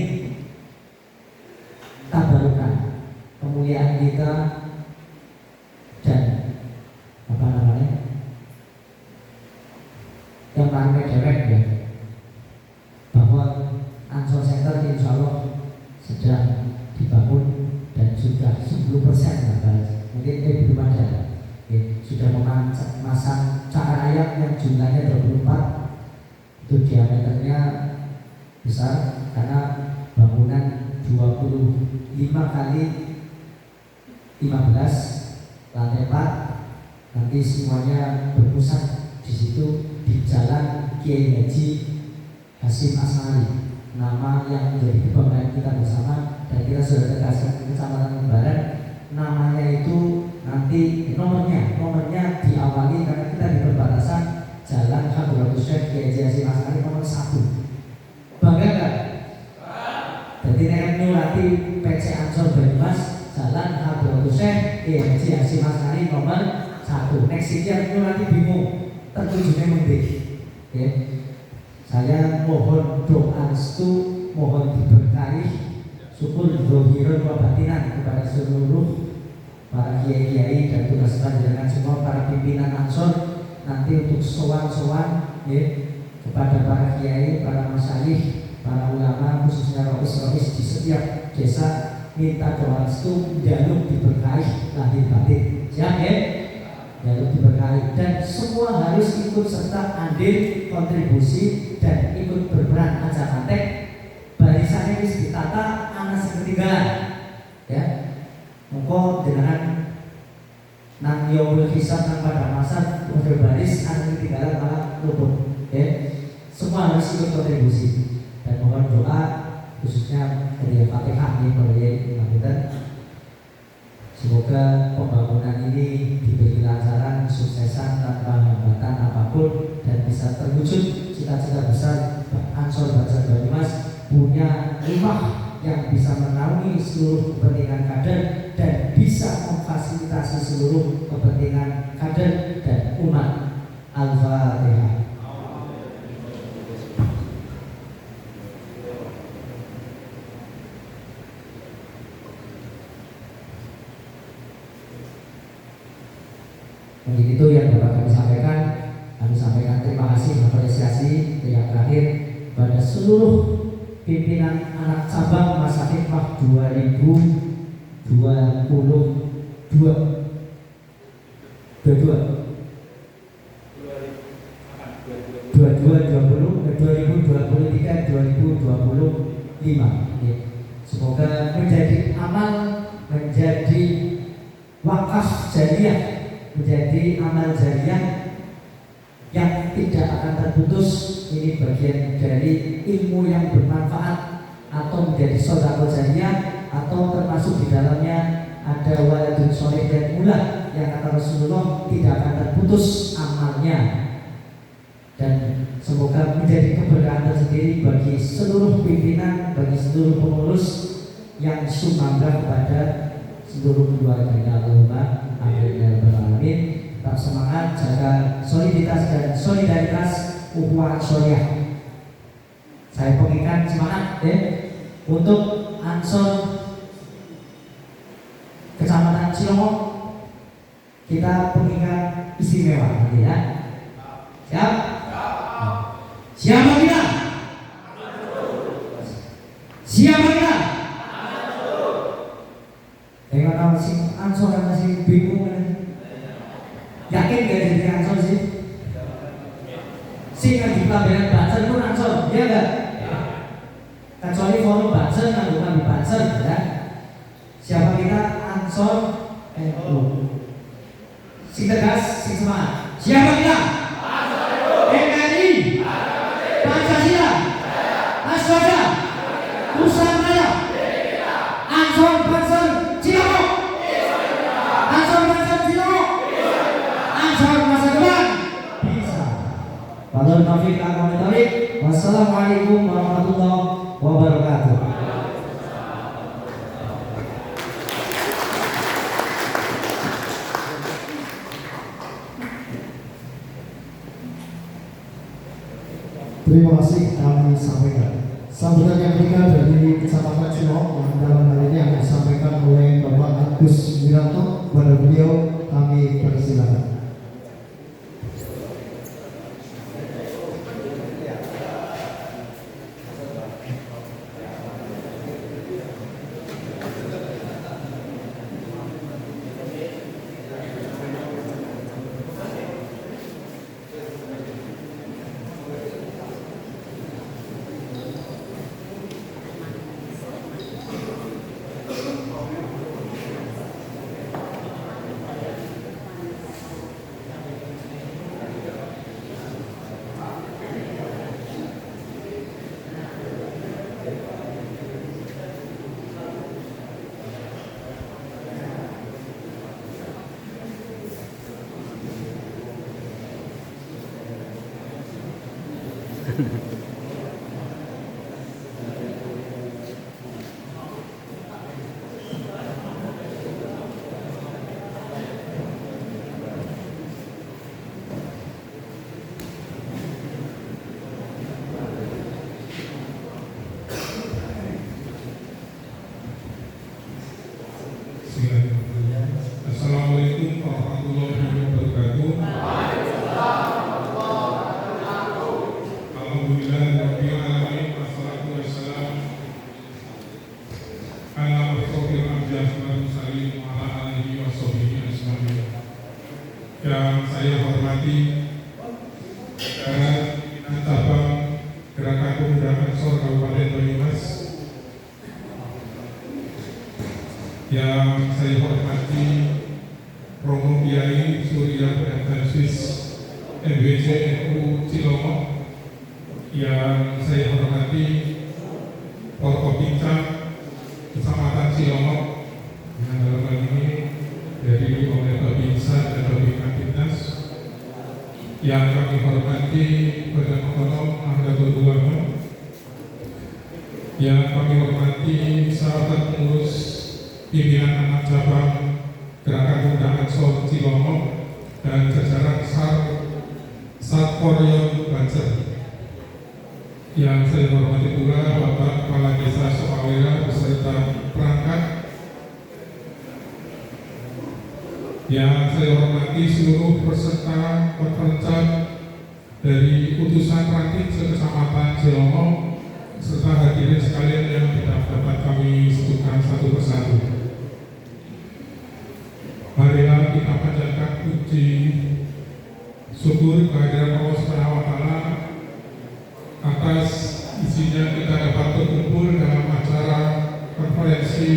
tabarukan kemuliaan kita dan apa namanya yang paling dewek ya, bahwa Ansor Center insya Allah sedang dibangun dan sudah 10% mungkin belum ada ya, sudah memasang cakar ayam yang jumlahnya 24, itu diameternya besar karena bangunan 25 kali 15 lantai 4, nanti semuanya berpusat di situ di Jalan Kiai Haji Hasyim As'ari, nama yang menjadi kebanggaan kita bersama dan kita sudah tegaskan di Kecamatan Lembaran. Namanya itu nanti nomornya diawali karena kita di perbatasan Jalan Hadratus Syekh Kiai Haji Hasyim As'ari nomor 1. Bangga nggak? Jadi nek nyurati PC Ansor Banyumas Jalan Hadratus Syekh Kiai Haji Hasyim As'ari nomor 1. Next sekian nyurati bingung tertujunya mending. Ya. Saya mohon doa restu, mohon diberkahi syukur zahirun wa batinan kepada seluruh para kiai-kiai dan tugas panjenengan semua, para pimpinan Ansor nanti untuk sowan-sowan ya, kepada para kiai, para masyayikh, para ulama, khususnya rois-rois di setiap desa, minta doa restu, jaluk diberkahi lahir batin. Siap ya? Jaluk diberkahi dan semua harus ikut serta andil kontribusi dan ikut berperan aja mantek. Barisannya harus ditata anak yang ketinggalan ya. Monggo dengan nang yaumul hisab nang pada masa udah baris anak ketinggalan malah luput ya. Semua harus ikut kontribusi dan mohon doa khususnya dari Fatihah ini para semoga pembangunan ini diberi kelancaran, kesuksesan tanpa hambatan apapun dan bisa terwujud cita-cita besar Ansor Bangsa Banyumas, punya rumah yang bisa menaungi seluruh kepentingan kader dan bisa memfasilitasi seluruh kepentingan kader dan umat. Al-Fatihah. Mungkin itu yang dapat kami sampaikan. Kami sampaikan terima kasih apresiasi yang terakhir pada seluruh pimpinan anak cabang Masa Hikmah 2023-2025. Semoga menjadi amal, menjadi wakaf jariah, menjadi amal jariah yang tidak akan terputus. Ini bagian dari ilmu yang bermanfaat atau menjadi sedekah jariah, atau termasuk di dalamnya ada waladun sholih dan mula yang kata Rasulullah tidak akan terputus amalnya. Dan semoga menjadi keberkahan tersendiri bagi seluruh pimpinan, bagi seluruh pengurus yang sumbangga kepada seluruh keluarganya. Allahumma amin ya rabbal alamin. Tetap semangat, jaga soliditas dan solidaritas ukhuwah syariah. Saya pengingat semangat untuk Ansor Kecamatan Cilongok, kita pengingat istimewa nanti ya. Siap? Siapa kita? Siapa kita? Tengok kalau si Ansor masih bingung kan? Yakin gak jadi Ansor sih? Si yang di pelabelan Banser pun Ansor, iya gak? Kecuali forum Banser kan bukan di Banser ya. Siapa kita? Ansor si tegas, si semangat. Siapa kita? NKRI, Pancasila, Aswada, Nusantara, Ansor Banser Cilongok, Ansor Banser Cilongok, Ansor masa depan bisa. Wallahual taufiq wal hidayah. Wassalamualaikum warahmatullahi wabarakatuh. Terima kasih kami sampaikan. Sambutan yang ketiga dari Kecamatan Cilongok yang dalam hal ini akan disampaikan oleh Bapak Agus Wiranto. Kepada beliau kami persilakan. Assalamualaikum warahmatullahi wabarakatuh. Alhamdulillah rabbil alamin, wassalatu wassalam ala asyrofil anbiya'i wal mursalin wa ala alihi washabihi ajmain. Yang saya hormati pimpinan cabang Gerakan Pemuda Ansor Kabupaten Banyumas, yang saya hormati Romo Kiai Surya Berhansis MBC NU Cilongok, yang saya hormati Forkopimda Kecamatan Cilongok, yang dalam hal ini dari oleh Babinsa dan Babinsa Timnas, yang kami hormati Badan Otonom Nahdlatul Ulama, yang kami hormati sahabat pengurus pimpinan anak cabang Gerakan Pemuda Ansor Cilongok dan jajaran Satporyon Banser, yang saya hormati pula Bapak Kepala Desa Sukawera beserta perangkat, yang saya hormati hormati seluruh peserta konferensi dari utusan ranting sekecamatan Cilongok serta hadirin sekalian yang tidak dapat kami sebutkan satu persatu. Marilah kita panjatkan puji syukur kehadiran Allah Subhanahu wa Ta'ala atas isinya kita dapat berkumpul dalam acara konferensi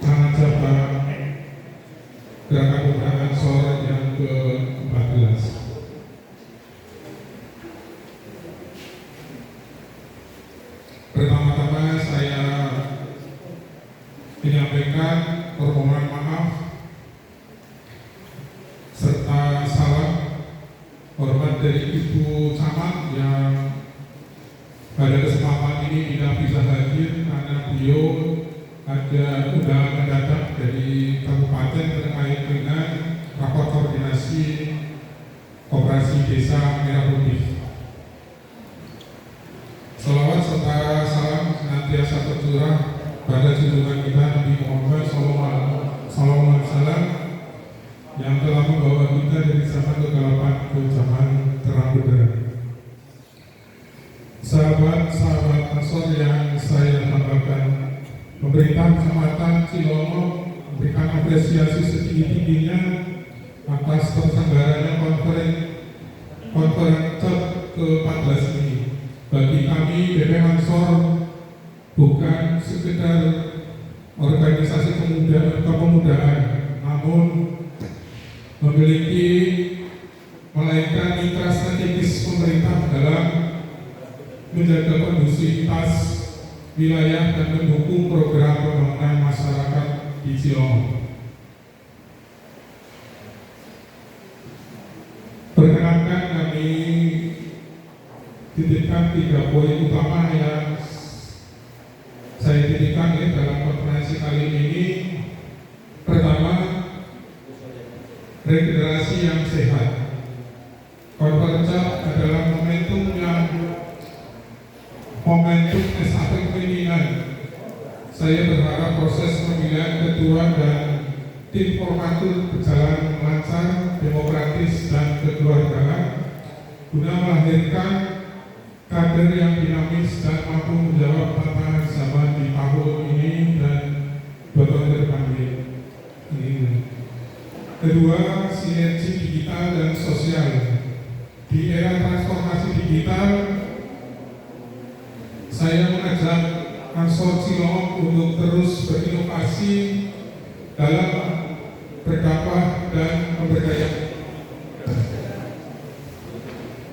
Tanah Jabang Gerakan Pemuda Ansor yang ke-14. Pertama-tama saya menyampaikan permohonan maaf serta salam hormat dari Ibu Camat yang pada kesempatan ini tidak bisa hadir karena beliau ada undangan mendadak dari kabupaten terkait dengan rapor koordinasi Koperasi Desa Merah Putih. Salawat serta salam senantiasa tercurah pada junjungan kita Nabi Muhammad SAW yang telah membawa kita dari zaman kegelapan ke zaman terang benderang. Sahabat-sahabat Ansor yang saya banggakan, pemerintah Kecamatan Cilongok memberikan apresiasi setinggi-tingginya atas terselenggaranya konferensi ke-14 ini. Bagi kami BP Ansor bukan sekedar organisasi kepemudaan, namun memiliki melainkan mitra strategis pemerintah dalam menjaga kondusivitas wilayah dan mendukung program pembangunan masyarakat di Cilongok. Perkenankan kami titipkan 3 poin utama yang saya titipkan dalam konferensi kali ini. Pertama, regenerasi yang sehat. Konferensi adalah momentum estafet kepemimpinan. Saya berharap proses pemilihan ketua dan tim formatur berjalan lancar, demokratis dan kekeluargaan guna melahirkan kader yang dinamis dan mampu menjawab tantangan zaman di tahun ini dan 2 tahun ke depan ini. Kedua, sinergi digital dan sosial. Di era transformasi digital, saya mengajak Ansor Cilongok untuk terus berinovasi dalam berdakwah dan pemberdayaan.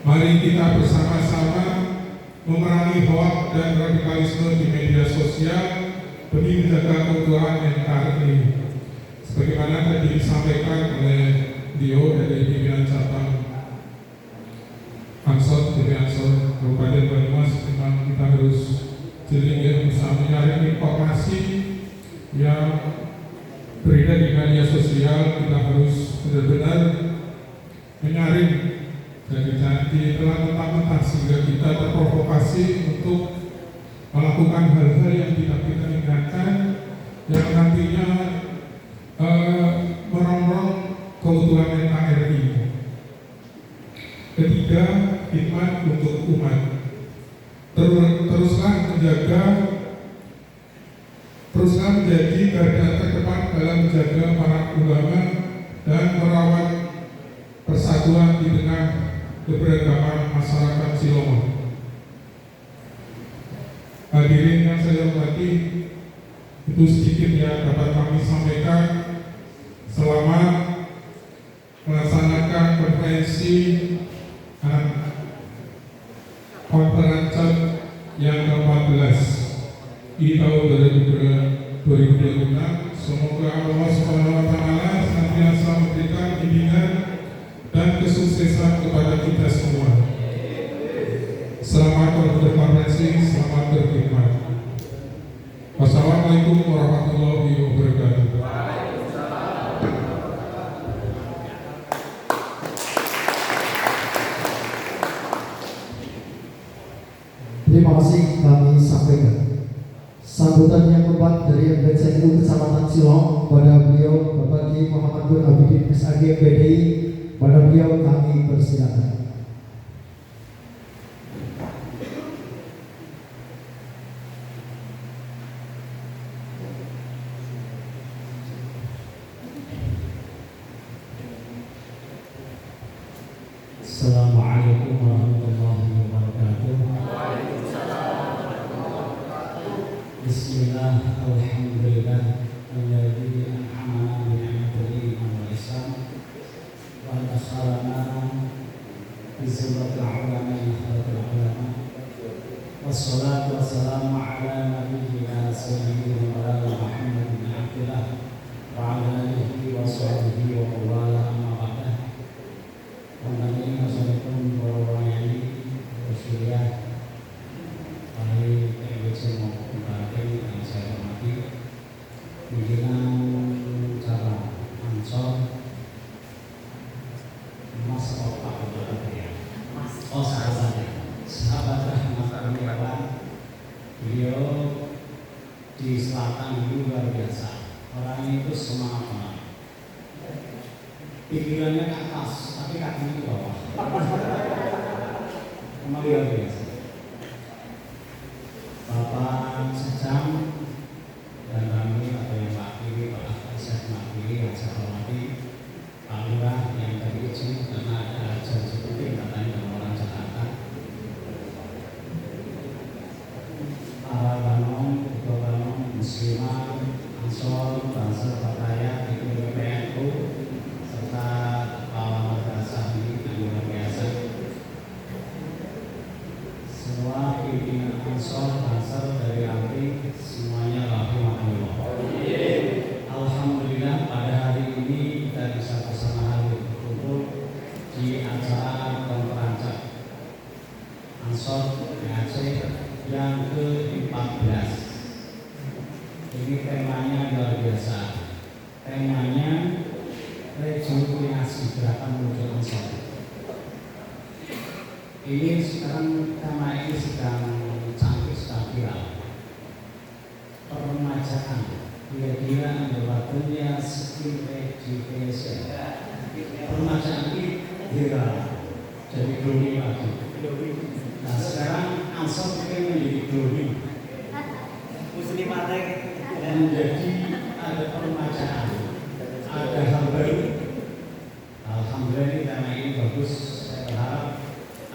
Mari kita bersama-sama memerangi hoaks dan radikalisme di media sosial demi menjaga keutuhan NKRI. Sebagaimana tadi disampaikan oleh Dio dari pimpinan cabang Ansor, dari Ansor Kabupaten Banyumas, memang kita harus jeli bisa menyaring informasi yang beredar di media sosial. Kita harus benar-benar menyaring dari janji telah mentah-mentah sehingga kita terprovokasi untuk melakukan hal-hal yang tidak kita inginkan yang nantinya merongrong keutuhan NKRI. Ketiga, khidmat untuk umat. Teruslah menjadi garda terdepan dalam menjaga para ulama dan merawat persatuan di tengah keberagaman masyarakat Cilongok. Hadirin yang saya hormati, itu sedikit yang dapat kami sampaikan. Selamat melaksanakan konferensi yang ke-14 di tahun 2026. Semoga Allah Subhanahu wa Ta'ala senantiasa memberikan bimbingan dan kesuksesan kepada kita semua. Selamat berkonferensi, selamat berkhidmat. Wassalamualaikum warahmatullahi wabarakatuh. Terima kasih kami sampaikan. Sambutan Sambutan yang hormat dari MBCNU Kecamatan Silong kepada beliau Bapak Kiai Muhammad Nur Abidin SAG PDI, pada beliau kami persilakan. Assalamualaikum warahmatullahi wabarakatuh. Bismillah, alhamdulillah, alladzi an'amana bi ni'matil iman wal islam wa adkhalana fi zumratil ulama khalatul ulama. Wassalatu wassalamu ala nabiyyina sayyidina Muhammad bin Abdullah wa ala alihi wa sahbihi wa wala amma ba'da. Assalamualaikum warahmatullahi wabarakatuh. Baik, TMBC maupun Barakai yang saya hormati, pimpinan cabang Ansor, Mas Opak sahabat rahmat kalian, beliau di selatan itu luar biasa. Orangnya itu semangat banget. Pikirannya ke atas, tapi kakinya ke bawah. Memang luar biasa. Bapak Sejam dan kami atau yang wakili Pak Asyad Makili yang saya hormati, Pak Lurah yang tadi izin karena ada ajar seperti katanya dengan orang Jakarta, para Banom, Ketua Banom, Muslimah, Ansor, Bangsa Pataya, Ibu PNU, serta Pak Madrasah ini yang luar biasa. Semua pimpinan Ansor, Ansor dari Ranti, semuanya rahimahullah. Alhamdulillah pada hari ini kita bisa bersama hari berkumpul di acara konferensi Ansor PAC yang ke-14. Ini temanya luar biasa. Temanya rejuvenasi gerakan menuju Ansor. Ini sekarang tema ini sedang cantik, sedang viral. Peremajaan, kira-kira adalah dunia skill education. Peremajaan ini viral, jadi glowing lagi. Nah sekarang Ansor ingin menjadi glowing, menjadi ada peremajaan, ada hal baru. Alhamdulillah ini tema ini bagus. Saya berharap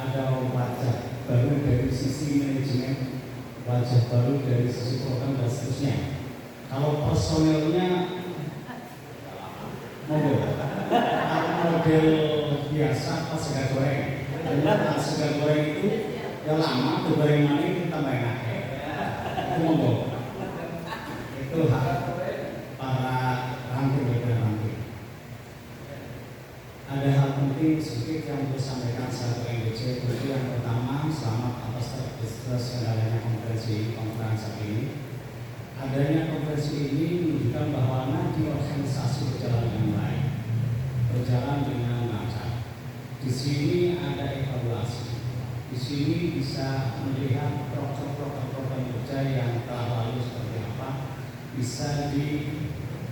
ada wajah baru dari sisi manajemen, wajah baru dari sisi program dan seterusnya. Kalau personelnya model biasa pas sega goreng, karena sega goreng itu ya lama, goreng maning kita banyak. Itu monggo. Itu hak para ranting. Ada hal penting sedikit yang harus sampaikan satu MBC. Itu yang pertama, selamat atas terselenggaranya konferensi ini. Adanya konferensi ini menunjukkan bahwa nanti organisasi berjalan dengan baik, berjalan dengan lancar. Di sini ada evaluasi. Di sini bisa melihat program kerja yang telah lalu seperti apa, bisa di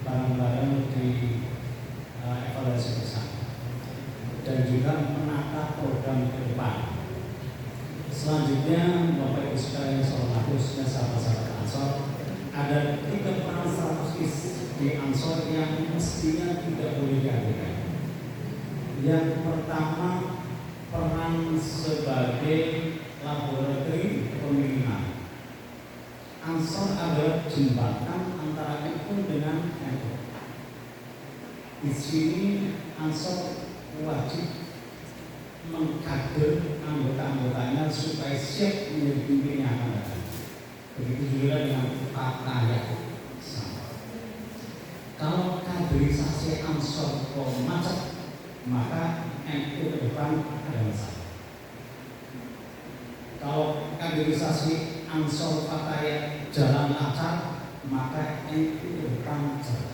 bareng-bareng di evaluasi bersama. Dan juga menata program ke depan. Selanjutnya, Bapak Ibu sekalian saudara khususnya sahabat-sahabat Ansor, ada 3 peran strategis di Ansor yang mestinya tidak boleh diabaikan. Yang pertama, peran sebagai laboratorium pemilihan. Ansor adalah jembatan antara NU dengan NU. Di sini Ansor wajib mengkader anggota-anggotanya supaya siap menjadi pimpinan yang akan datang. Begitu juga dengan tata yang sama. Kalau kaderisasi Ansor macet, maka NU ke depan ada masalah. Kalau kaderisasi Ansor Pataya jalan lancar, maka NU ke depan jalan.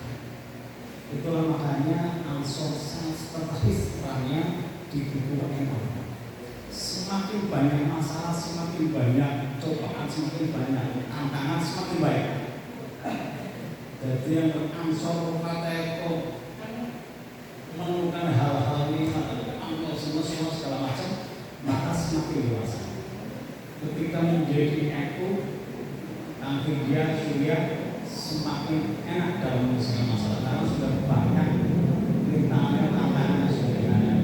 Itulah makanya Ansor sangat strategis perannya di tubuh NU. Semakin banyak masalah, semakin banyak cobaan, semakin banyak tantangan, semakin baik. Jadi yang Ansor kata kok menemukan hal-hal ini, amal semua segala macam, maka semakin dewasa. Ketika menjadi aku, dia surya semakin enak dalam segala masalah karena sudah banyak rintangan tantangan sebagainya.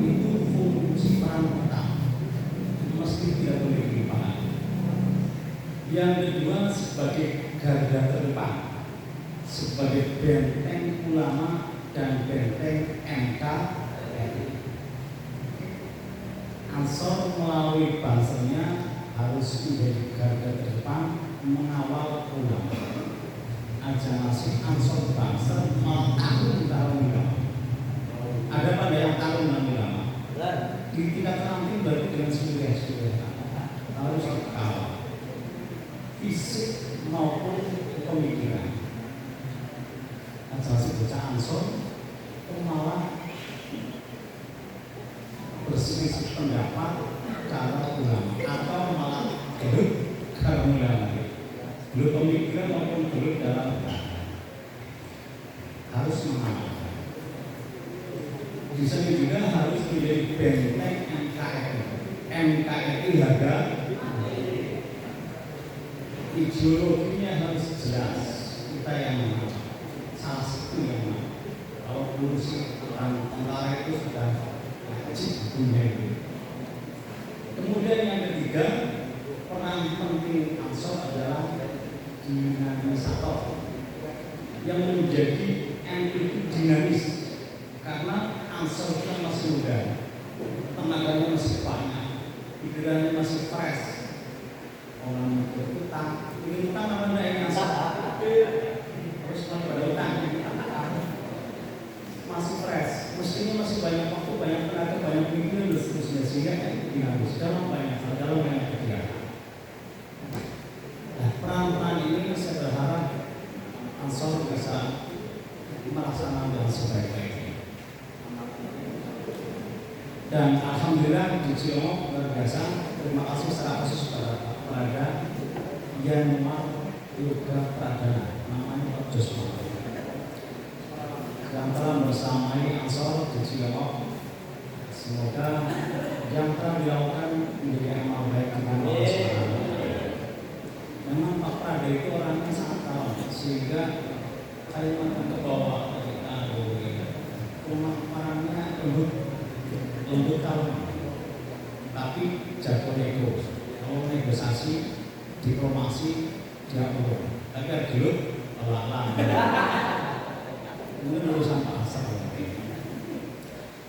Itu fungsi peran pertama, meski tidak boleh dilupakan. Yang kedua sebagai garda terdepan, sebagai benteng ulama dan benteng NKRI. Ansor melalui bansernya harus menjadi garda terdepan mengawal ulama. Aja nasib Ansor Banser malah tahun ulama. Ada pada yang tahun ulama. Di tingkat terakhir baru dengan sendiri harus dikawal fisik maupun pemikiran. Aja nasib bocah Ansor malah berselisih pendapat cara ulama atau malah gelut karena ulama, gelut pemikiran maupun gelut dalam harus mengamalkan. Di sana juga harus menjadi benteng NKRI. NKRI harga ideologinya harus jelas. Kita yang mana? Salah satu yang mana? Kalau urusan tentara itu sudah kemudian yang ketiga, peran penting Ansor adalah dinamisator yang menjadi NU dinamis karena Ansor itu masih muda, tenaganya masih banyak, pikirannya masih fresh. Orang berutang, ini utang apa enggak yang Ansor? Terus pada utang masih fresh, mestinya masih banyak waktu, banyak tenaga, banyak pikiran dan seterusnya sehingga dinamis dalam banyak kegiatan. Nah, peran-peran ini saya berharap Ansor bisa melaksanakan dengan sebaik-baiknya. Dan alhamdulillah di Cilongok luar biasa. Terima kasih secara khusus kepada Yanmar Yoga Pradana, namanya Pak Josma, yang telah bersamai Ansor di Cilongok. Semoga yang telah dilakukan menjadi amal baik dengan Allah SWT. Memang Pak Prada itu orangnya sangat kalem, sehingga Kalimantan ke bawah rumah orangnya lembut kalem, tapi jago nego. Kalau negosiasi, diplomasi, dia perlu. Tapi ada gelut, pelan-pelan. Ini urusan pasar.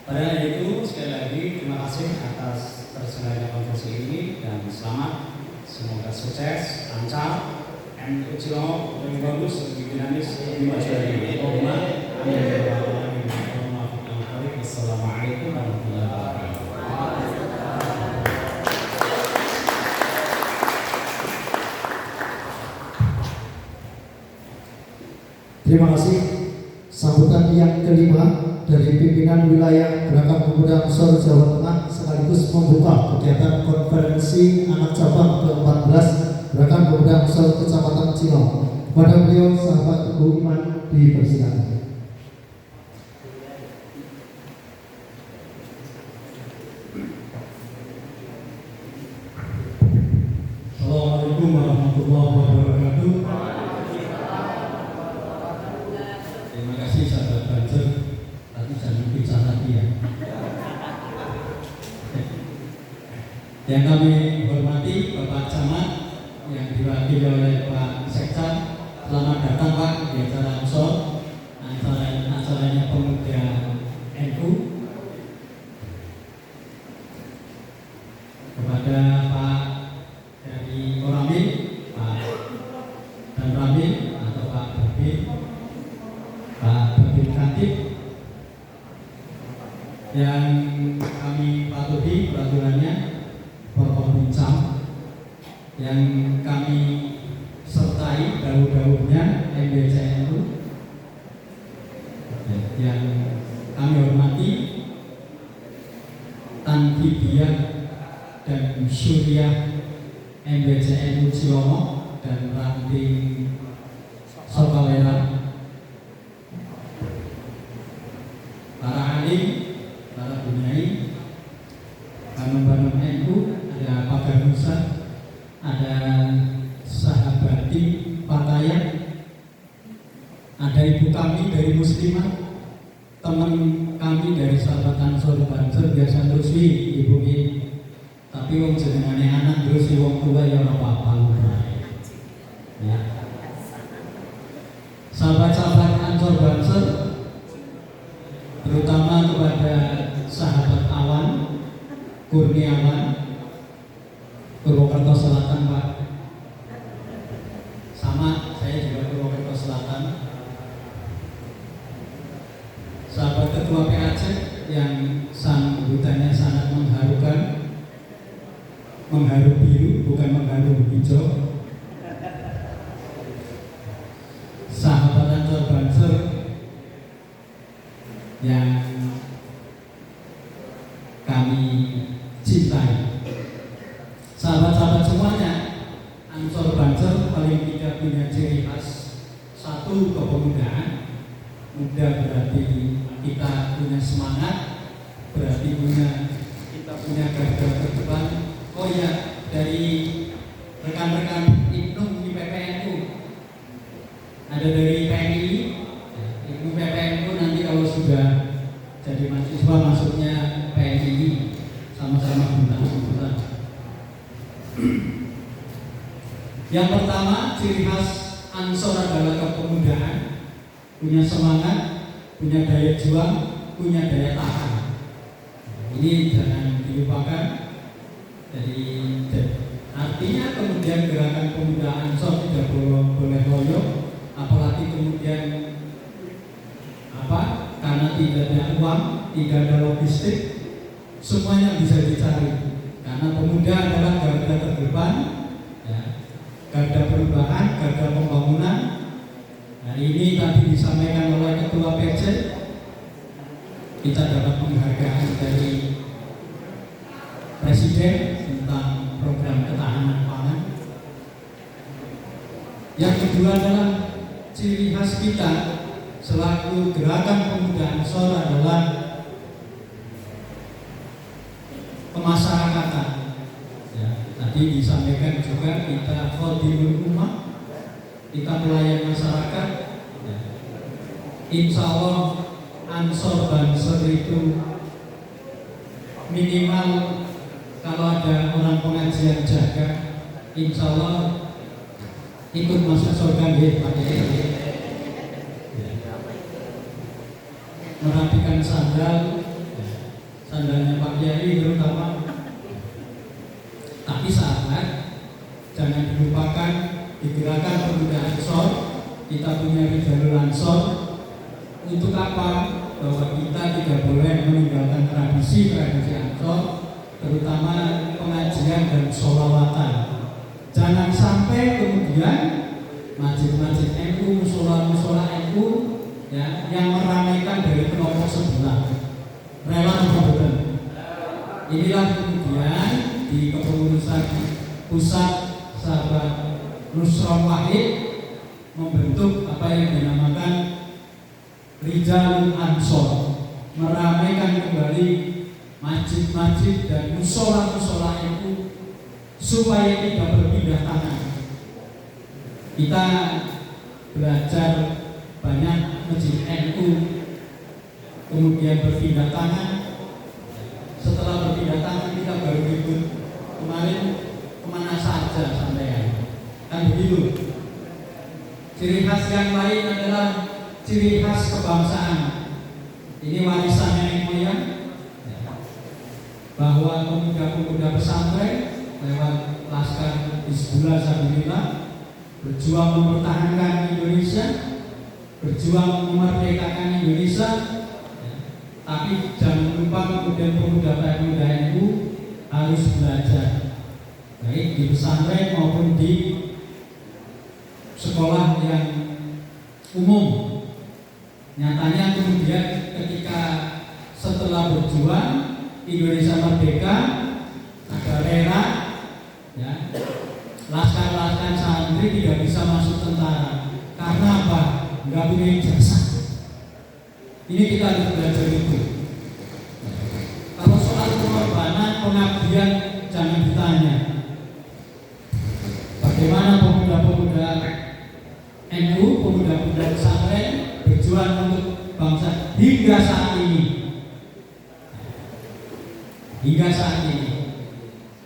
Pada itu sekali lagi terima kasih atas terselenggaranya konferensi ini dan selamat, semoga sukses, lancar, NU Cilongok lebih bagus, lebih dinamis, lebih maju dari ini. Assalamualaikum warahmatullahi wabarakatuh. Terima kasih. Sambutan yang kelima dari pimpinan wilayah Gerakan Pemuda Ansor Jawa Tengah sekaligus membuka kegiatan konferensi anak cabang ke-14 Gerakan Pemuda Ansor Kecamatan Cilongok. Kepada beliau sahabat Bu Iman dipersilakan. Assalamualaikum warahmatullahi wabarakatuh. Terima kasih sahabat Banser. Tadi jangan pizza tadi ya. Yang kami hormati Bapak Camat yang diwakili oleh Pak Sekda. Selamat datang Pak di acara Ansor, acaranya pemuda NU. Kepada Pak dari Orami, Pak dan Rami atau Pak Babin, Pak Babin Khatib yang kami patuhi peraturannya, Forkompimcam yang kami sertai daur-daurnya MBCNU, yang kami hormati Tanfidiah dan Syuriah MBCNU Cilongok dan ranting ganti pakaian. Ada ibu kami dari Muslimah, teman kami dari sahabat Ansor Banser biasa nerusi ibu ini. Tapi wong jenengane anak nerusi wong tua ya ora apa-apa. Ya. Sahabat-sahabat Ansor Banser, terutama kepada sahabat Awan, Kurniawan, Purwokerto Selatan Pak. Sama, saya juga Purwokerto Selatan. Sahabat Ketua PAC yang sambutannya sangat mengharukan, mengharu biru bukan mengharu hijau. Sahabat Ansor Banser yang kami cintai, sahabat-sahabat semuanya, Ansor Banser paling tidak punya ciri khas satu, kepemudaan. Muda berarti kita punya semangat, berarti kita punya garda terdepan. Oh iya, dari rekan-rekan Ibnu di PPNU, ada dari PNI, Ibnu PPNU nanti kalau sudah jadi mahasiswa masuknya PNI, sama-sama bintang-bintang. Yang pertama, ciri khas Ansor adalah kepemudaan, punya semangat, punya daya juang, punya daya tahan. Ini jangan dilupakan. Jadi artinya kemudian gerakan pemuda Ansor tidak boleh loyo, apalagi kemudian karena tidak ada uang, tidak ada logistik, semuanya bisa dicari. Karena pemuda adalah garda terdepan, ya, garda perubahan, garda pembangunan. Hari ini tadi disampaikan oleh Ketua PC, kita dapat penghargaan dari Presiden tentang program ketahanan pangan. Yang kedua adalah ciri khas kita selaku gerakan pemuda Ansor adalah kemasyarakatan. Ya, tadi disampaikan juga kita khadimul ummah, kita pelayan masyarakat. Ya. Insya Allah Ansor Banser itu minimal kalau ada orang pengajian jaga, insya Allah ikut masuk surga deh, Pak Kiai. Merapikan sandalnya Pak Kiai terutama. Tapi sahabat, jangan dilupakan di gerakan pemuda Ansor kita punya Ridwanul Ansor. Untuk apa? Bahwa kita tidak boleh meninggalkan tradisi Ansor, terutama pengajian dan sholawatan. Jangan sampai kemudian masjid-masjid NU, musola-musola NU, ya, yang meramaikan dari kelompok sebelah. Rela betul. Inilah kemudian di kepengurusan pusat sahabat Nusron Wahid membentuk apa yang dinamakan Rijal Ansor, meramaikan kembali masjid-masjid dan musola-musola itu supaya tidak berpindah tangan. Kita belajar banyak masjid NU kemudian berpindah tangan. Setelah berpindah tangan kita baru ribut kemarin kemana saja sampai kan begitu. Ciri khas yang lain adalah ciri khas kebangsaan. Ini warisan nenek moyang, bahwa pemuda-pemuda pesantren lewat Laskar Hizbullah Sabilillah berjuang mempertahankan Indonesia, berjuang memerdekakan Indonesia. Tapi jangan lupa kemudian pemuda-pemuda NU harus belajar, baik di pesantren maupun di sekolah yang umum. Nyatanya kemudian ketika setelah berjuang Indonesia merdeka, ada rela, ya, laskar-laskar santri tidak bisa masuk tentara karena apa? Nggak punya ijazah. Ini kita harus belajar itu. Kalau soal pengorbanan, pengabdian jangan ditanya. Bagaimana pemuda-pemuda pemuda-pemuda pesantren berjuang untuk bangsa hingga saat ini. Hingga saat ini.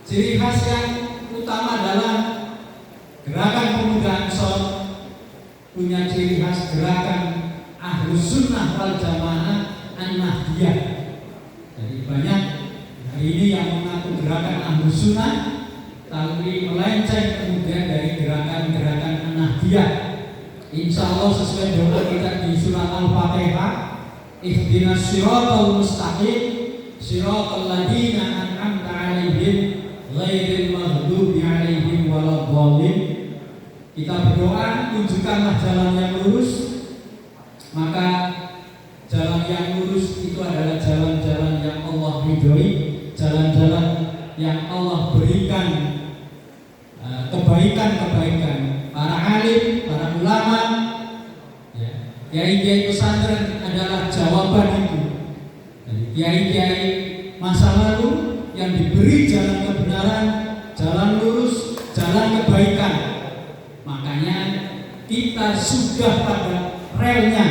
Ciri khas yang utama dalam gerakan pemuda Ansor punya ciri khas gerakan Ahlus Sunnah wal Jamaah An-Nahdiyah. Jadi banyak hari ini yang mengaku gerakan Ahlus Sunnah tapi melenceng kemudian dari gerakan-gerakan An-Nahdiyah. Insya Allah sesuai doa kita di surat Al-Fatihah, ihdinas siratal mustaqim siratal ladzina an'amta 'alaihim ghairil maghdubi 'alaihim waladdallin. Kita berdoa, tunjukkanlah jalan yang lurus. Maka jalan yang lurus itu adalah jalan-jalan yang Allah ridhoi, jalan-jalan yang Allah berikan kebaikan-kebaikan. Para alim, para ulama, kiai-kiai pesantren adalah jawaban itu. Kiai-kiai masa lalu yang diberi jalan kebenaran, jalan lurus, jalan kebaikan. Makanya kita sudah pada relnya.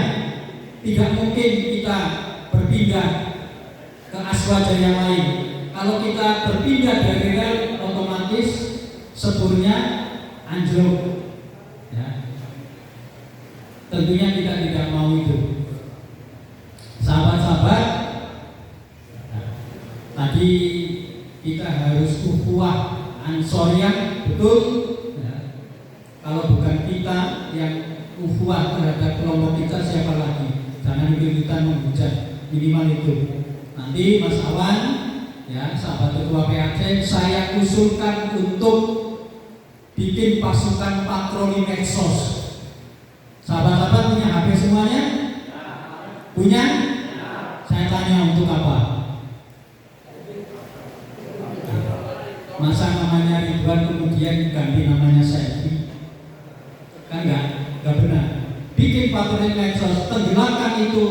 Tidak mungkin kita berpindah ke aswaja yang lain. Kalau kita berpindah dari rel, otomatis sepurnya anjlok. Tentunya kita tidak mau itu. Sahabat-sahabat, tadi kita harus ukhuwah Ansoriyah, betul? Kalau bukan kita yang ukhuwah terhadap kelompok kita, siapa lagi? Jangan kita menghujat, minimal itu. Nanti Mas Awan, sahabat ketua PAC, saya usulkan untuk bikin pasukan patroli medsos. Sahabat-sahabat punya HP semuanya? Punya? Saya tanya untuk apa? Masa namanya Ridwan kemudian ganti namanya Selfie? Kan enggak benar. Bikin patroli medsos, tenggelamkan itu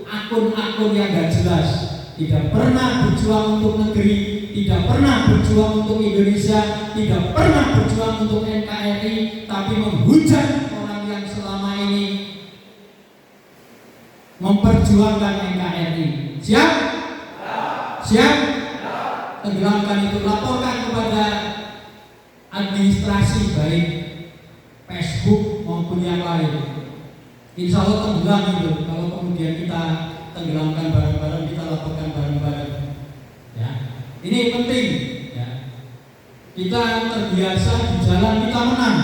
akun-akun yang enggak jelas. Tidak pernah berjuang untuk negeri, tidak pernah berjuang untuk Indonesia, tidak pernah berjuang untuk NKRI, tapi menghujat orang yang selama ini memperjuangkan NKRI. Siap? Siap? Tenggelamkan itu, laporkan kepada administrasi baik Facebook maupun yang lain. Insya Allah tenggelam itu. Kalau kemudian kita tenggelamkan bareng-bareng, kita laporkan bareng-bareng. Ini penting. Kita terbiasa di jalan kita menang.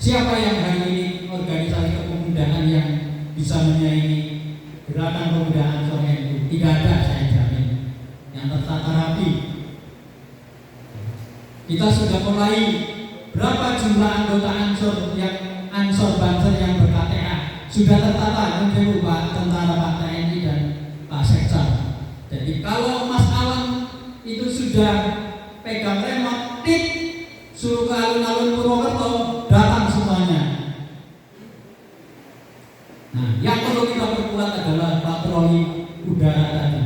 Siapa yang hari ini organisasi kepemudaan yang bisa menyaingi gerakan pemuda Ansor NU? Tidak ada, saya jamin. Yang tertata rapi. Kita sudah mulai. Berapa jumlah anggota Ansor Banser yang ber-KTA? Sudah tertata, mungkin Pak Tentara, Pak TNI dan Pak Seksa. Jadi kalau Mas Awan itu sudah pegang remote, tik, suruh ke alun-alun Purwokerto, datang semuanya. Nah, yang perlu kita perkuat adalah patroli udara tadi.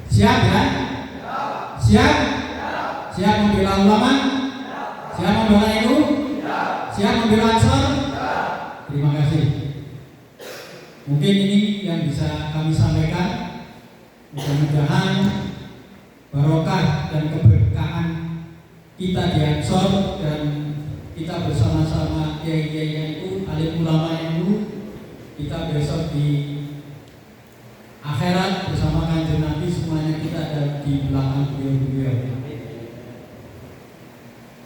Siap ya? Siap? Siap membela ulama? Siap membela NU? Siap membela Ansor? Terima kasih. Mungkin ini yang bisa kami sampaikan. Mudah-mudahan barokah dan keberkahan kita di Ansor dan kita bersama-sama kiai-kiai NU, alim ulama NU, kita besok di akhirat bersama Kanjeng Nabi, semuanya kita ada di belakang beliau-beliau.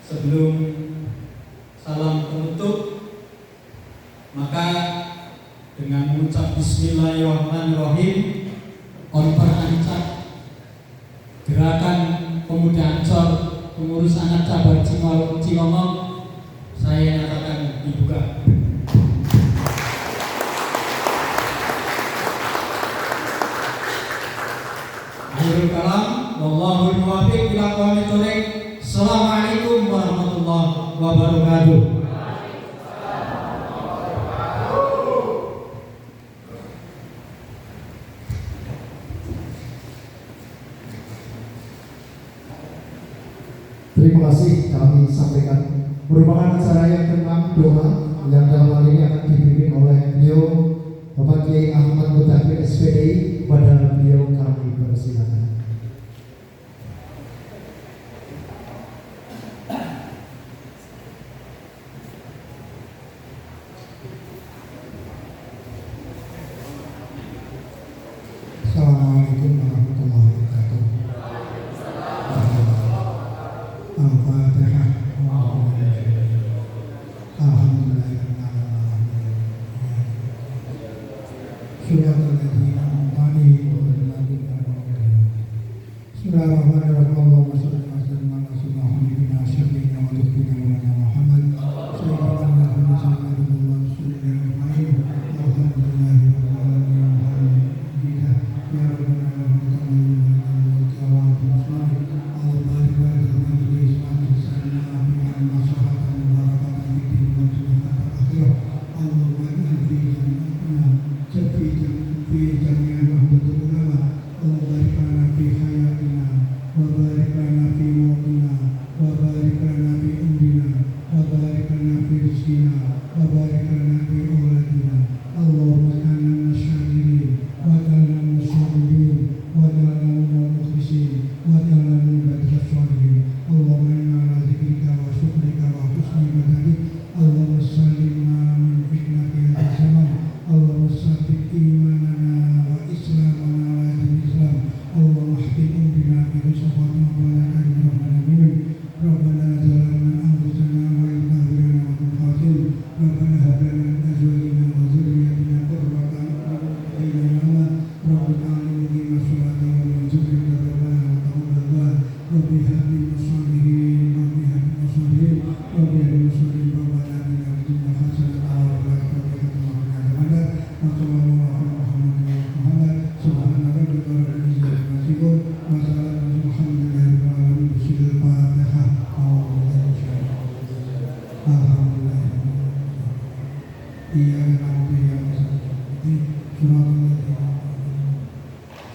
Sebelum salam penutup, maka dengan mengucap Bismillahirrahmanirrahim, konferansat gerakan pemuda Ansor pengurus anak cabang Cilongok, saya nyatakan dibuka. Akhirul kalam, wallahul muwaffiq ila aqwamit thoriq. Assalamualaikum warahmatullahi wabarakatuh. Terima kasih kami sampaikan merupakan acara yang ke-6 doa yang dalam hal ini akan dipimpin oleh beliau Bapak Kiai Ahmad Mutakhir SPDI. Pada beliau kami persilakan. Assalamualaikum warahmatullahi wabarakatuh. Al-Fatihah. Bismillahirrahmanirrahim. Allahumma shalli wa sallim ala sayyidina Muhammadin asy-syafi'i wa tuhfina wa lana Muhammad sayyidina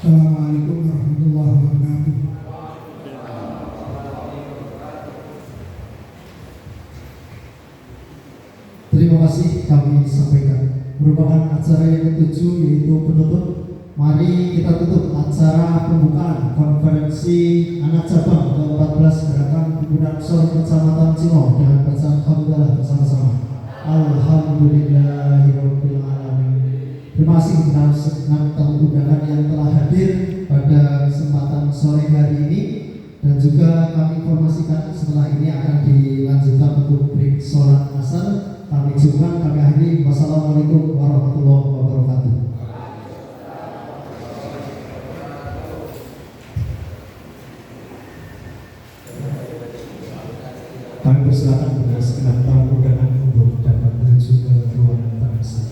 Assalamualaikum warahmatullahi wabarakatuh. Terima kasih kami sampaikan merupakan acara yang ke-7 yaitu penutup. Mari kita tutup acara pembukaan konferensi anak cabang ke-14 Gerakan Pemuda Ansor Kecamatan Cino dengan bacaan hamdalah bersama-sama. Alhamdulillahirabbil alamin. Terima kasih atas 6 tamu undangan yang telah hadir pada kesempatan sore hari ini, dan juga kami informasikan setelah ini akan dilanjutkan untuk break sholat asar. Kami cukupkan, kami akhiri. Wassalamualaikum warahmatullahi wabarakatuh. Kami persilakan kepada segenap tamu undangan untuk dapat menuju ke ruangan transit.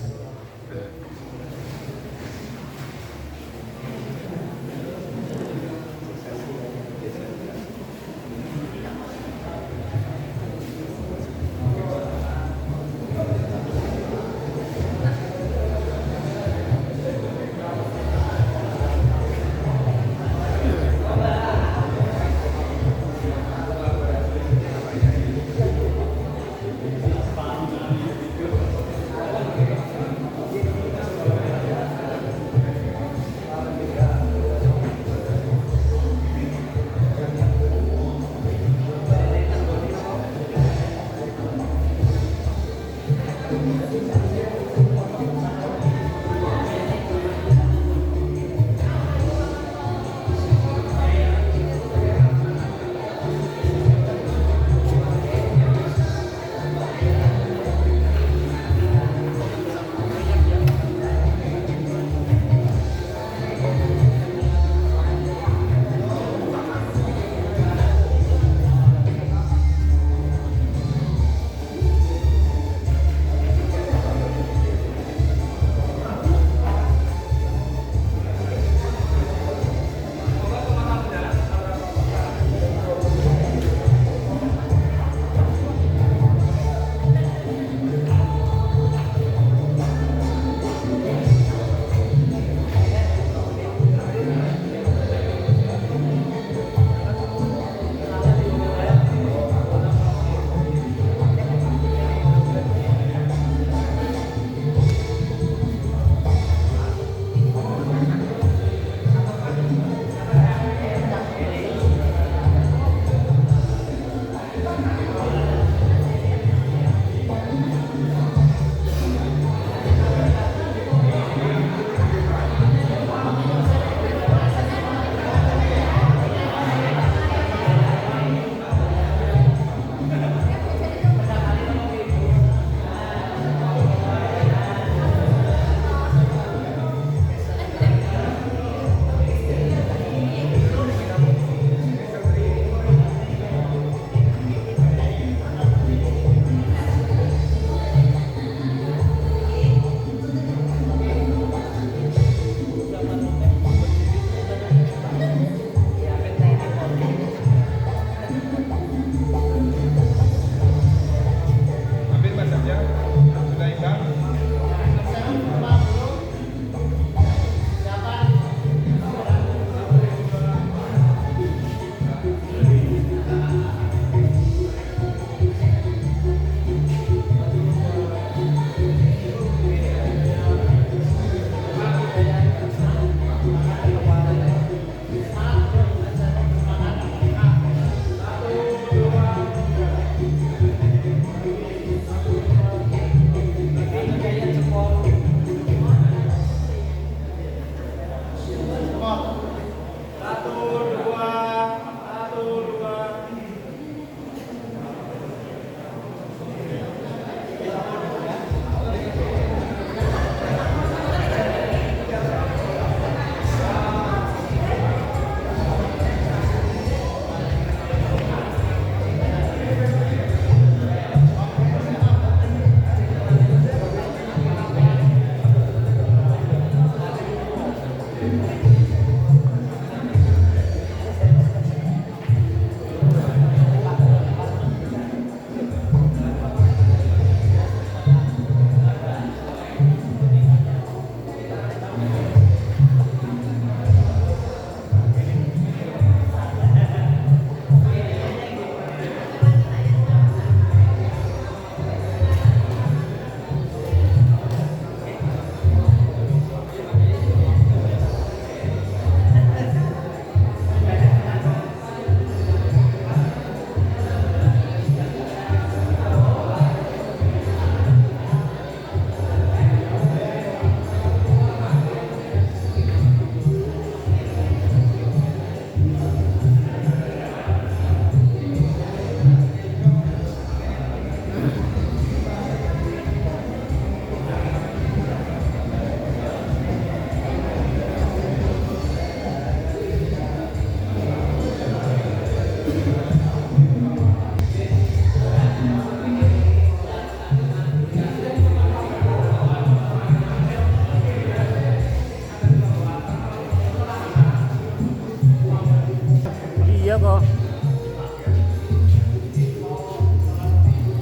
video kok.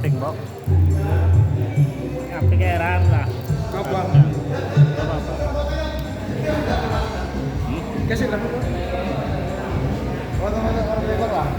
Tengok. Apa keran lah. Apa? Kasih berapa? Orang rekor lah.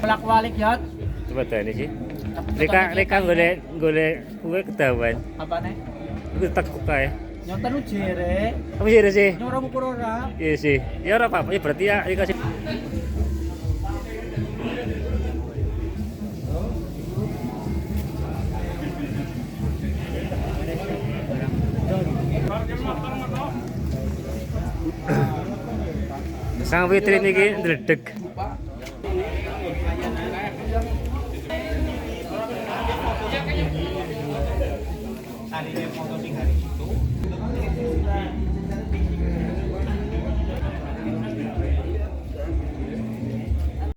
Bolak-balik ya. Coba tanya sih. Reka golek kue ketahuan. Apa nih? Gue takut kayak. Nyontan lu jere. Apa sih sih? Nyora ukur ora. Iya sih. Ya ora apa-apa. Ya berarti ya dikasih. Sang vitrin iki ndledeg.